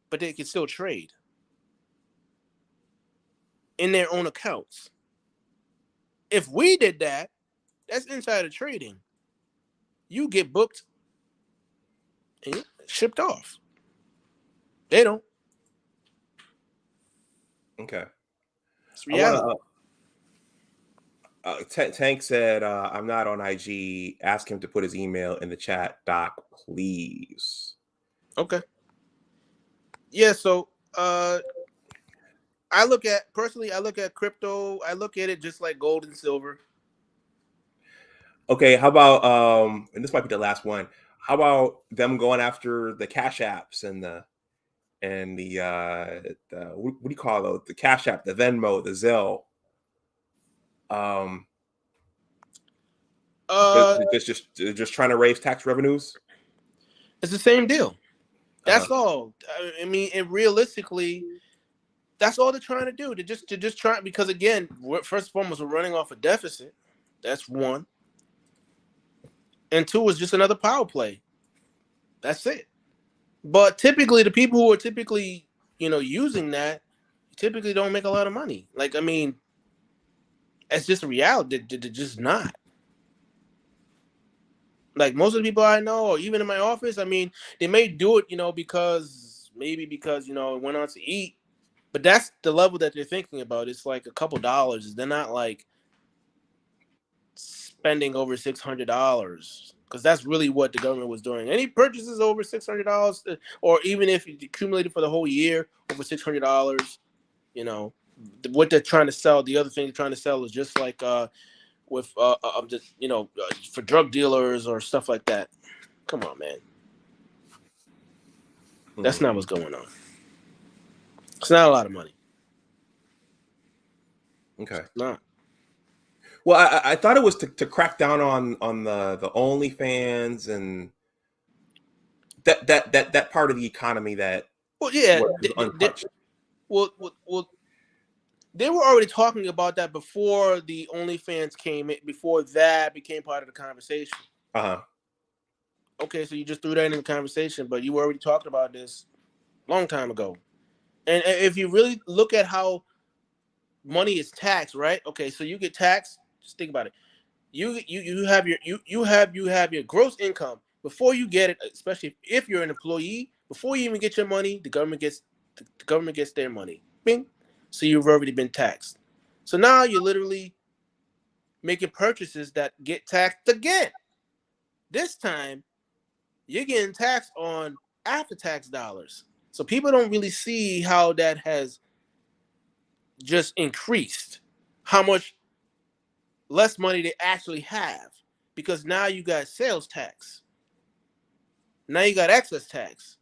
but they can still trade in their own accounts. If we did that, that's insider trading. You get booked and shipped off. They don't. Okay. It's reality. Tank said, I'm not on IG. Ask him to put his email in the chat. Doc, please. Okay. Yeah, so I look at crypto, I look at it just like gold and silver. Okay, how about and this might be the last one. How about them going after the Cash Apps and the what do you call those? The Cash App, the Venmo, the Zelle. Just trying to raise tax revenues. It's the same deal. That's all. I mean, and realistically, that's all they're trying to do. To just try, because again, first and foremost, we're running off a deficit. That's one. And two is just another power play. That's it. But typically, the people who are typically, using that, typically don't make a lot of money. Like, I mean, it's just a reality. They're just not. Like most of the people I know, or even in my office, I mean, they may do it, because it went on to eat. But that's the level that they're thinking about. It's like a couple dollars. They're not like spending over $600, because that's really what the government was doing. Any purchases over $600, or even if you accumulated for the whole year over $600, what they're trying to sell. The other thing they're trying to sell is just like with for drug dealers or stuff like that. Come on, man. That's not what's going on. It's not a lot of money. Okay. It's not. Well, I thought it was to crack down on the OnlyFans and that part of the economy that untouched. They were already talking about that before the OnlyFans came in, before that became part of the conversation. Okay, so you just threw that in the conversation, but you were already talking about this a long time ago. And if you really look at how money is taxed, right? Okay, so you get taxed. Just think about it. You have your gross income before you get it, especially if you're an employee. Before you even get your money, the government gets The government gets their money. Bing. So you've already been taxed. So now you're literally making purchases that get taxed again. This time, you're getting taxed on after-tax dollars. So people don't really see how that has just increased, how much less money they actually have, because now you got sales tax. Now you got excess tax.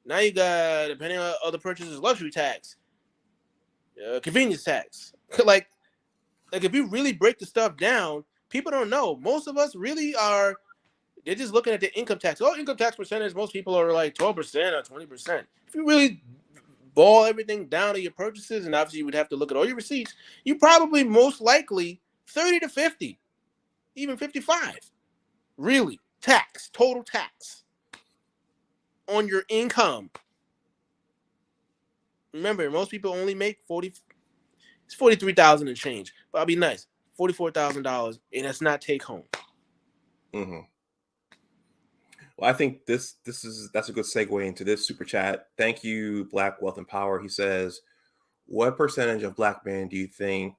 Now you got, depending on other purchases, luxury tax, convenience tax. like if you really break the stuff down, people don't know. Most of us really are, they're just looking at the income tax. Oh, income tax percentage, most people are like 12% or 20%. If you really boil everything down to your purchases, and obviously you would have to look at all your receipts, you probably most likely 30 to 50, even 55, really, tax, total tax on your income. Remember, most people only make 40, it's 43,000 and change, but I'll be nice, $44,000, and that's not take home. Mm-hmm. Well, I think that's a good segue into this super chat. Thank you, Black Wealth and Power. He says, what percentage of Black men do you think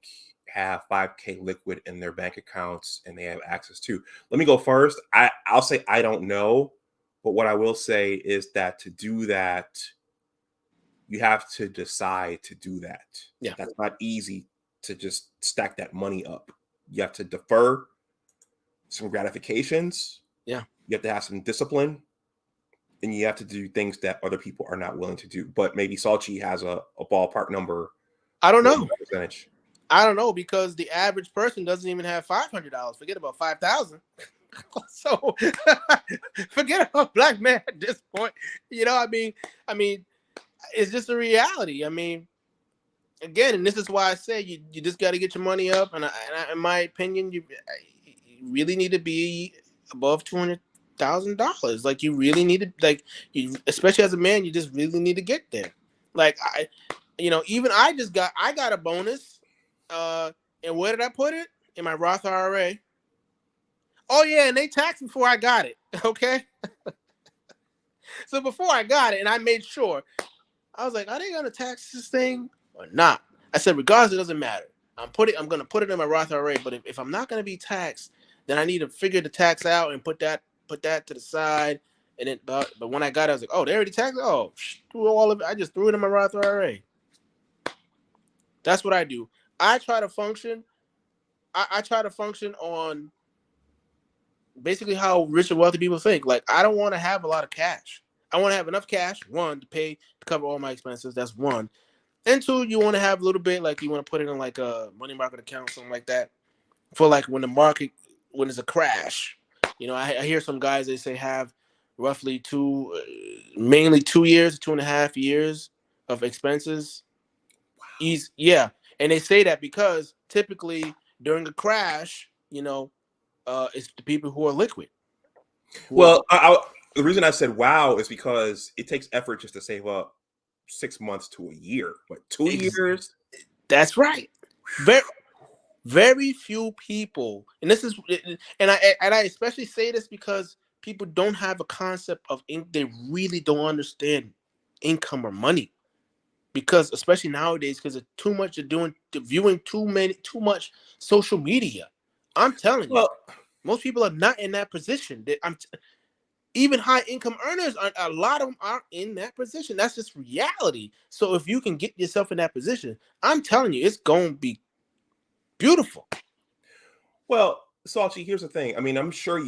have 5K liquid in their bank accounts and they have access to? Let me go first. I'll say I don't know, but what I will say is that to do that, you have to decide to do that. Yeah. That's not easy to just stack that money up. You have to defer some gratifications. Yeah. You have to have some discipline, and you have to do things that other people are not willing to do. But maybe Salchi has a ballpark number. I don't know. Percentage. I don't know, because the average person doesn't even have $500. Forget about 5,000. So forget about Black man at this point. You know, I mean, it's just a reality. I mean, again, and this is why I say you just got to get your money up. And in my opinion, you really need to be above $200,000. Like, you really need to, like, you, especially as a man, you just really need to get there. Like, even I got a bonus. And where did I put it? In my Roth IRA. Oh yeah, and they taxed before I got it. Okay. So before I got it, and I made sure, I was like, are they gonna tax this thing or not? I said, regardless, it doesn't matter. I'm gonna put it in my Roth IRA. But if I'm not gonna be taxed, then I need to figure the tax out and put that to the side. And then, but when I got it, I was like, oh, they already taxed it? Oh, threw all of it. I just threw it in my Roth IRA. That's what I do. I try to function. I try to function on basically how rich and wealthy people think. Like, I don't want to have a lot of cash. I want to have enough cash, one, to cover all my expenses. That's one. And two, you want to have a little bit, like, you want to put it in like a money market account, something like that, for like when there's a crash. You know, I hear some guys, they say have roughly mainly 2 years, 2.5 years of expenses. Wow. Yeah. And they say that because typically during a crash, it's the people who are liquid. Well, the reason I said wow is because it takes effort just to save up 6 months to a year, but 2 years. That's right. Very, very few people, and this is, and I especially say this because people don't have a concept of they really don't understand income or money. Because especially nowadays, because of too much viewing too much social media. I'm telling you, most people are not in that position. Even high income earners, a lot of them aren't in that position. That's just reality. So if you can get yourself in that position, I'm telling you, it's going to be beautiful. Well, Salchi, here's the thing. I mean, I'm sure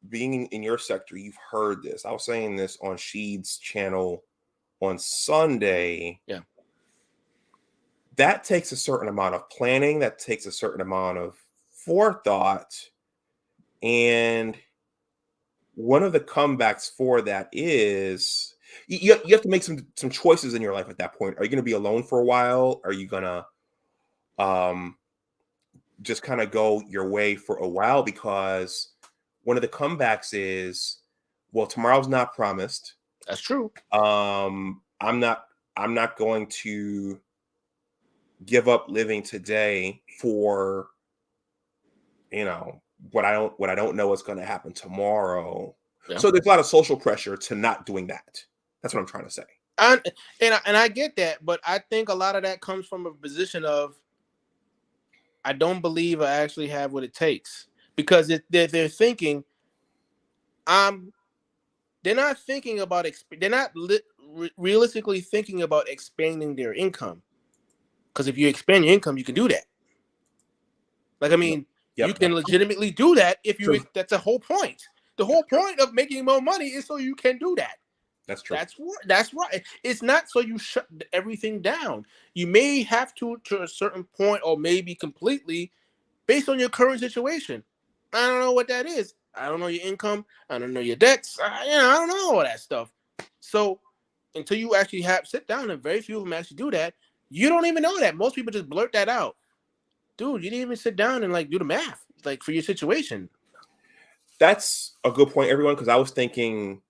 being in your sector, you've heard this. I was saying this on Sheed's channel on Sunday. Yeah. That takes a certain amount of planning. That takes a certain amount of forethought. And one of the comebacks for that is you have to make some choices in your life at that point. Are you going to be alone for a while? Are you going to just kind of go your way for a while? Because one of the comebacks is, well, tomorrow's not promised. That's true. I'm not going to give up living today for, what I don't know what's going to happen tomorrow. Yeah. So there's a lot of social pressure to not doing that. That's what I'm trying to say. I get that, but I think a lot of that comes from a position of I don't believe I actually have what it takes, because they're thinking they're not thinking about they're not realistically thinking about expanding their income, because if you expand your income, you can do that. Like, I mean, you can legitimately do that if you. That's the whole point. The whole point of making more money is so you can do that. That's true. That's right. It's not so you shut everything down. You may have to a certain point, or maybe completely, based on your current situation. I don't know what that is. I don't know your income. I don't know your debts. I don't know all that stuff. So until you actually sit down, and very few of them actually do that, you don't even know that. Most people just blurt that out. Dude, you didn't even sit down and like do the math, like, for your situation. That's a good point, everyone, because I was thinking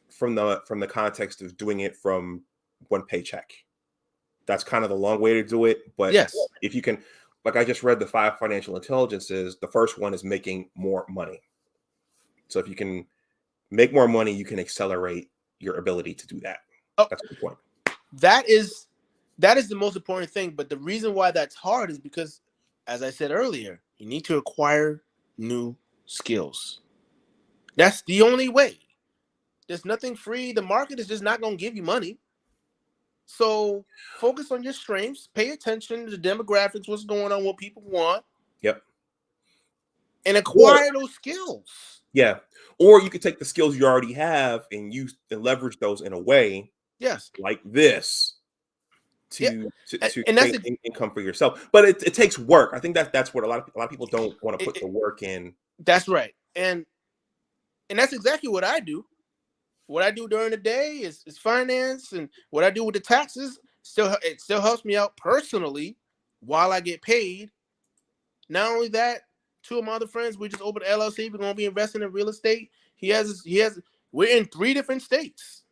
from the context of doing it from one paycheck. That's kind of the long way to do it. But yes, if you can, like, I just read the 5 financial intelligences. The first one is making more money. So if you can make more money, you can accelerate your ability to do that. Oh, that's a good point. That is the most important thing. But the reason why that's hard is because, as I said earlier, you need to acquire new skills. That's the only way. There's nothing free. The market is just not going to give you money. So focus on your strengths. Pay attention to the demographics, what's going on, what people want. Yep. And acquire those skills. Yeah. Or you could take the skills you already have and use and leverage those in a way, yes, like this, to and create income for yourself. But it takes work. I think that's what a lot of people don't want to put the work in. That's right. And that's exactly what I do. What I do during the day is finance, and what I do with the taxes it still helps me out personally while I get paid. Not only that, 2 of my other friends, we just opened an LLC. We're going to be investing in real estate. We're in 3 different states.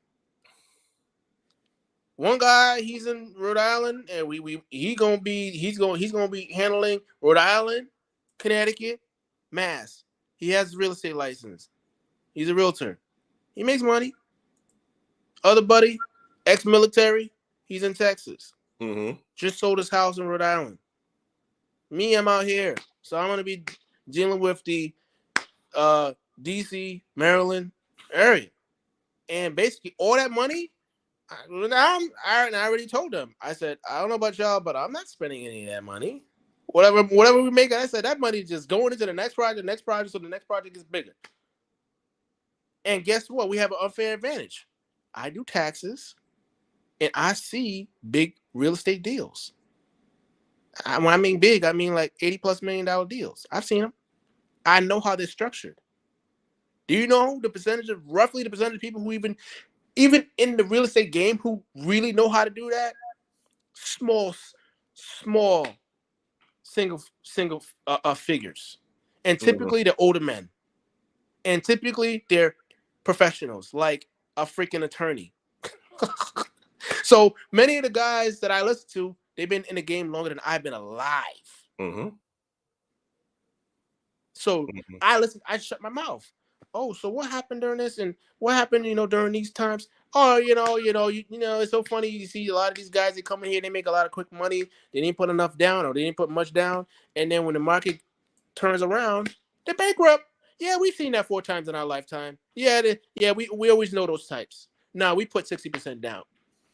One guy, he's in Rhode Island, and he's going to be handling Rhode Island, Connecticut, Mass. He has a real estate license. He's a realtor. He makes money. Other buddy, ex-military, he's in Texas. Mm-hmm. Just sold his house in Rhode Island. Me, I'm out here. So I'm going to be dealing with the D.C., Maryland area. And basically all that money, I already told them. I said, I don't know about y'all, but I'm not spending any of that money. Whatever we make, I said, that money is just going into the next project, so the next project is bigger. And guess what? We have an unfair advantage. I do taxes, and I see big real estate deals. When I mean big, I mean like $80+ million deals. I've seen them. I know how they're structured. Do you know roughly the percentage of people who even in the real estate game who really know how to do that? Small single figures. And typically they're older men. And typically they're professionals, like a freaking attorney. So many of the guys that I listen to, they've been in the game longer than I've been alive. Mm-hmm. So I shut my mouth. Oh, so what happened during this, and what happened, during these times? Oh, it's so funny. You see a lot of these guys, they come in here, they make a lot of quick money. They didn't put enough down, or they didn't put much down. And then when the market turns around, they're bankrupt. Yeah, we've seen that 4 times in our lifetime. Yeah, we always know those types. No, we put 60% down.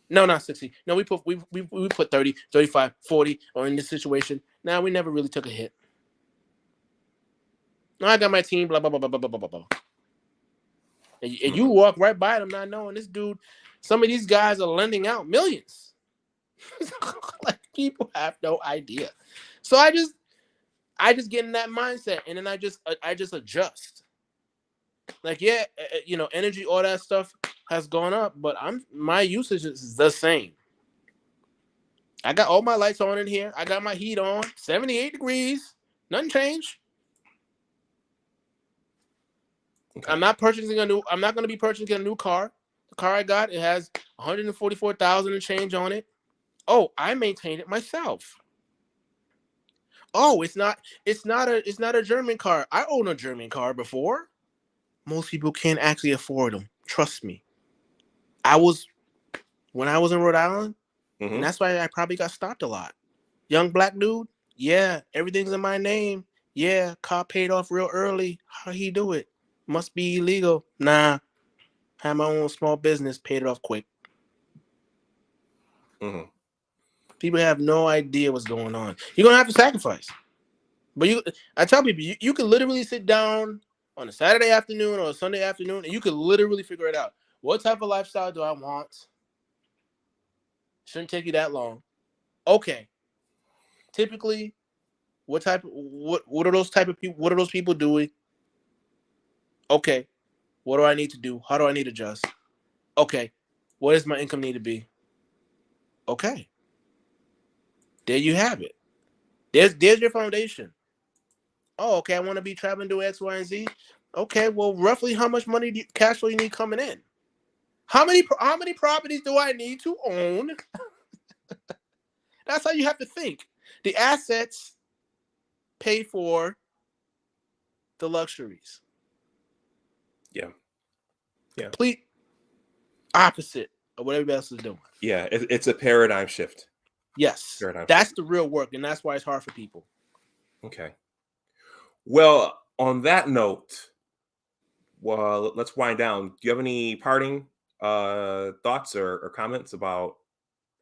No, not 60. No, we put 30, 35, 40, or in this situation. Now we never really took a hit. No, I got my team, blah, blah, blah, blah, blah, blah, blah. And you walk right by them not knowing this dude. Some of these guys are lending out millions. Like, people have no idea. So I just get in that mindset, and then I just adjust. Like, yeah, energy, all that stuff has gone up, but my usage is the same. I got all my lights on in here. I got my heat on, 78 degrees. Nothing changed. Okay. I'm not going to be purchasing a new car. The car I got, it has 144,000 and change on it. Oh, I maintain it myself. Oh, it's not a German car. I own a German car before. Most people can't actually afford them. Trust me. I was when I was in Rhode Island, and Mm-hmm. that's why I probably got stopped a lot. Young black dude, yeah, everything's in my name. Yeah, car paid off real early. How he do it? Must be illegal. Nah, had my own small business, paid it off quick. Mm-hmm. People have no idea what's going on. You're gonna have to sacrifice. But I tell people, you can literally sit down on a Saturday afternoon or a Sunday afternoon, and you can literally figure it out. What type of lifestyle do I want? Shouldn't take you that long. Okay. Typically, what are those type of people? What are those people doing? Okay. What do I need to do? How do I need to adjust? Okay. What does my income need to be? Okay. There you have it. There's your foundation. Oh, okay. I want to be traveling to X, Y, and Z. Okay. Well, roughly how much money cash flow you need coming in? How many properties do I need to own? That's how you have to think. The assets pay for the luxuries. Yeah. Complete opposite of what everybody else is doing. Yeah. It's a paradigm shift. Yes. That's the real work, and that's why it's hard for people. Okay. Well, on that note, well, let's wind down. Do you have any parting thoughts or comments about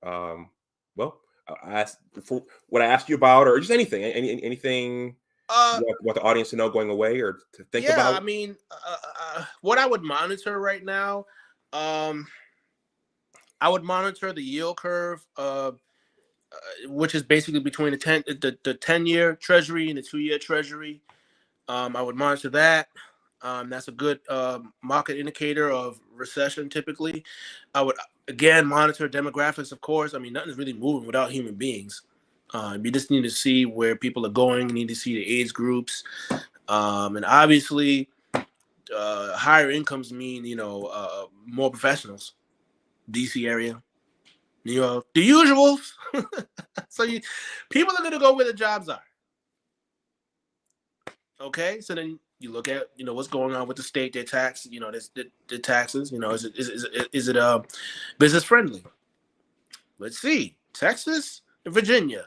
I asked for what I asked you about, or just anything, anything you want the audience to know going away or to think about? I mean, what I would monitor right now, I would monitor the yield curve, which is basically between the 10-year Treasury and the 2-year Treasury. I would monitor that. That's a good market indicator of recession. Typically, I would again monitor demographics. Of course, I mean nothing's really moving without human beings. You just need to see where people are going. You need to see the age groups, and obviously, higher incomes mean more professionals. DC area, New York, the usuals. So people are going to go where the jobs are. Okay, so then you look at what's going on with the state, their tax, the taxes. Is it business friendly? Let's see, Texas and Virginia,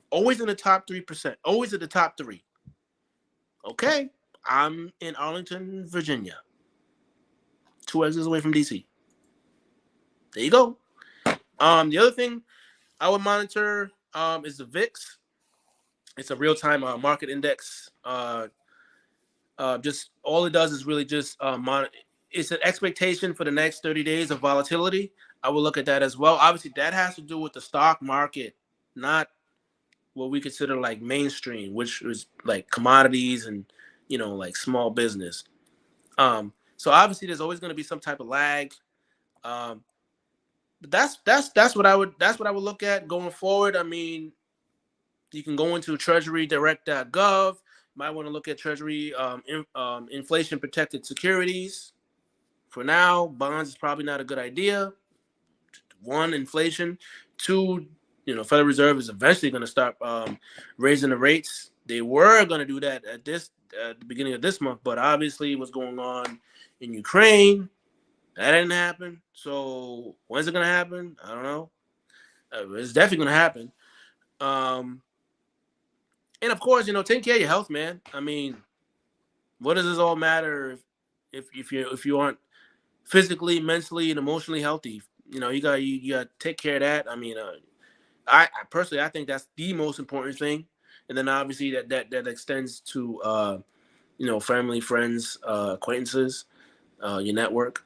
always in the top 3%, always at the top 3. Okay, I'm in Arlington, Virginia, 2 exits away from DC. There you go. The other thing I would monitor is the VIX. It's a real-time market index. Just all it does is really just it's an expectation for the next 30 days of volatility. I will look at that as well. Obviously, that has to do with the stock market, not what we consider like mainstream, which is like commodities and like small business. So obviously, there's always going to be some type of lag. But that's what I would look at going forward. I mean, you can go into treasurydirect.gov. Might want to look at Treasury inflation protected securities. For now, bonds is probably not a good idea. 1, inflation. 2, Federal Reserve is eventually going to start raising the rates. They were going to do that at the beginning of this month, but obviously what's going on in Ukraine, that didn't happen. So when's it going to happen? I don't know. It's definitely going to happen. And of course, take care of your health, man. I mean, what does this all matter if you aren't physically, mentally, and emotionally healthy? You got to take care of that. I mean, I personally I think that's the most important thing. And then obviously that extends to family, friends, acquaintances, your network.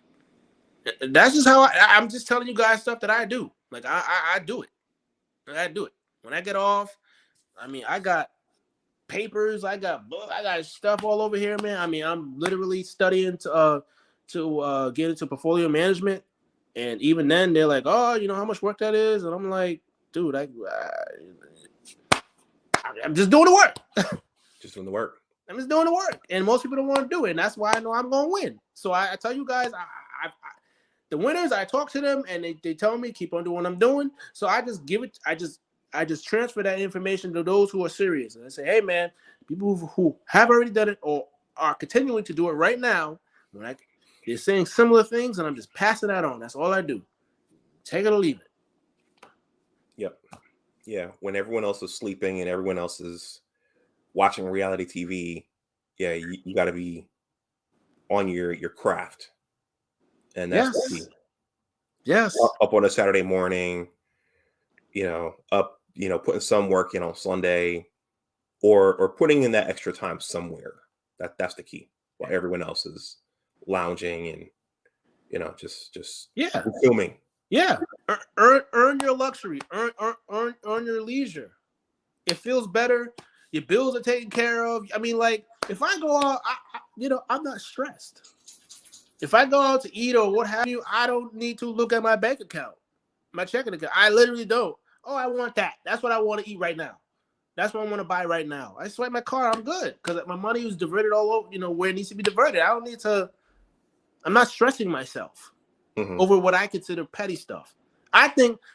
That's just how I'm just telling you guys stuff that I do. Like I do it. I do it. When I get off, I mean, I got papers, I got books, I got stuff all over here, man. I mean, I'm literally studying to get into portfolio management, and even then, they're like, "Oh, you know how much work that is," and I'm like, "Dude, I'm just doing the work." Just doing the work. I'm just doing the work, and most people don't want to do it, and that's why I know I'm gonna win. So I tell you guys, the winners, I talk to them, and they tell me keep on doing what I'm doing. So I just give it. I just transfer that information to those who are serious. And I say, hey, man, people who have already done it or are continuing to do it right now, they're saying similar things, and I'm just passing that on. That's all I do. Take it or leave it. Yep. Yeah. When everyone else is sleeping and everyone else is watching reality TV, yeah, you got to be on your craft, and that's the key. Yes. Up on a Saturday morning, putting some work in on Sunday, or putting in that extra time somewhere. That's the key. While everyone else is lounging and just Yeah. filming. Yeah. Earn your luxury. Earn your leisure. It feels better. Your bills are taken care of. I mean, like, if I go out, I'm not stressed. If I go out to eat or what have you, I don't need to look at my bank account, my checking account. I literally don't. Oh, I want that. That's what I want to eat right now. That's what I want to buy right now. I swipe my card. I'm good because my money was diverted all over, where it needs to be diverted. I don't need to. I'm not stressing myself over what I consider petty stuff.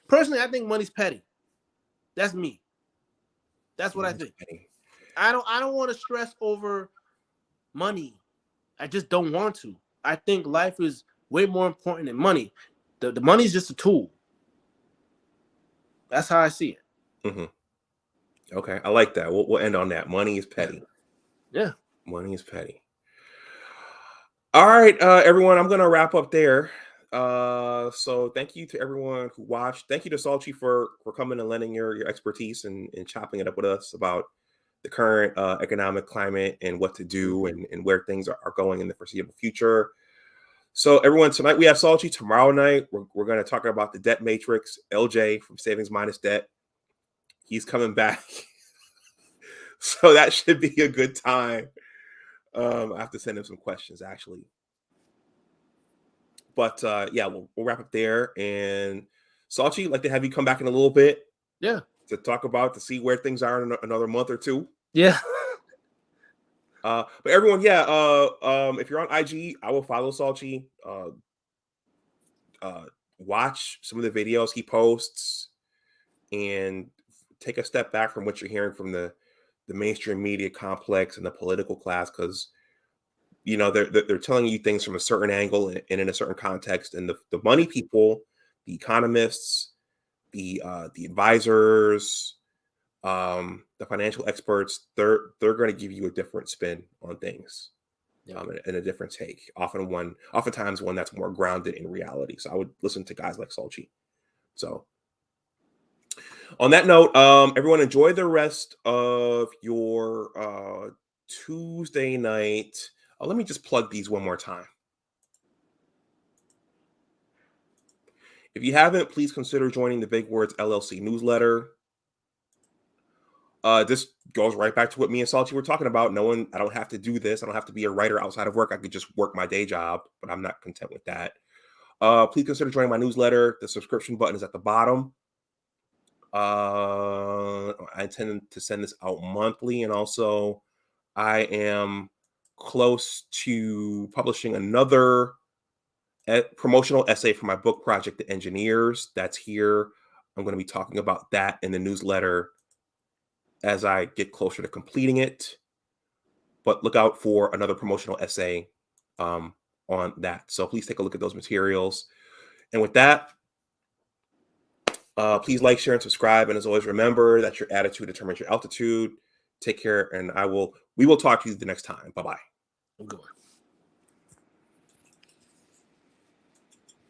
Personally, I think money's petty. That's me. That's what I think. Petty. I don't want to stress over money. I just don't want to. I think life is way more important than money. The money is just a tool. That's how I see it. Okay, I like that. We'll end on that. Money is petty. Yeah. Money is petty. All right, everyone, I'm going to wrap up there. So thank you to everyone who watched. Thank you to Salchi for coming and lending your expertise and chopping it up with us about the current economic climate and what to do and where things are going in the foreseeable future. So everyone, tonight we have Salchi. Tomorrow night, we're going to talk about the debt matrix. LJ from Savings Minus Debt. He's coming back. So that should be a good time. I have to send him some questions, actually. But yeah, we'll wrap up there. And Salchi, I'd like to have you come back in a little bit. Yeah. To see where things are in another month or two. Yeah. But everyone, if you're on IG, I will follow Salchi. Watch some of the videos he posts and take a step back from what you're hearing from the mainstream media complex and the political class, because they're telling you things from a certain angle and in a certain context, and the money people, the economists, the advisors, the financial experts, they're going to give you a different spin on things, and a different take, oftentimes one that's more grounded in reality. So I would listen to guys like Salchi. So on that note, everyone, enjoy the rest of your Tuesday night. Let me just plug these one more time. If you haven't, please consider joining the Big Words LLC Newsletter. This goes right back to what me and Salchi were talking about. I don't have to do this. I don't have to be a writer outside of work. I could just work my day job, but I'm not content with that. Please consider joining my newsletter. The subscription button is at the bottom. I intend to send this out monthly, and also I am close to publishing another promotional essay for my book project, The Engineers. That's here. I'm going to be talking about that in the newsletter as I get closer to completing it. But look out for another promotional essay on that. So please take a look at those materials. And with that, please like, share, and subscribe. And as always, remember that your attitude determines your altitude. Take care, and we will talk to you the next time. Bye-bye. I'm going.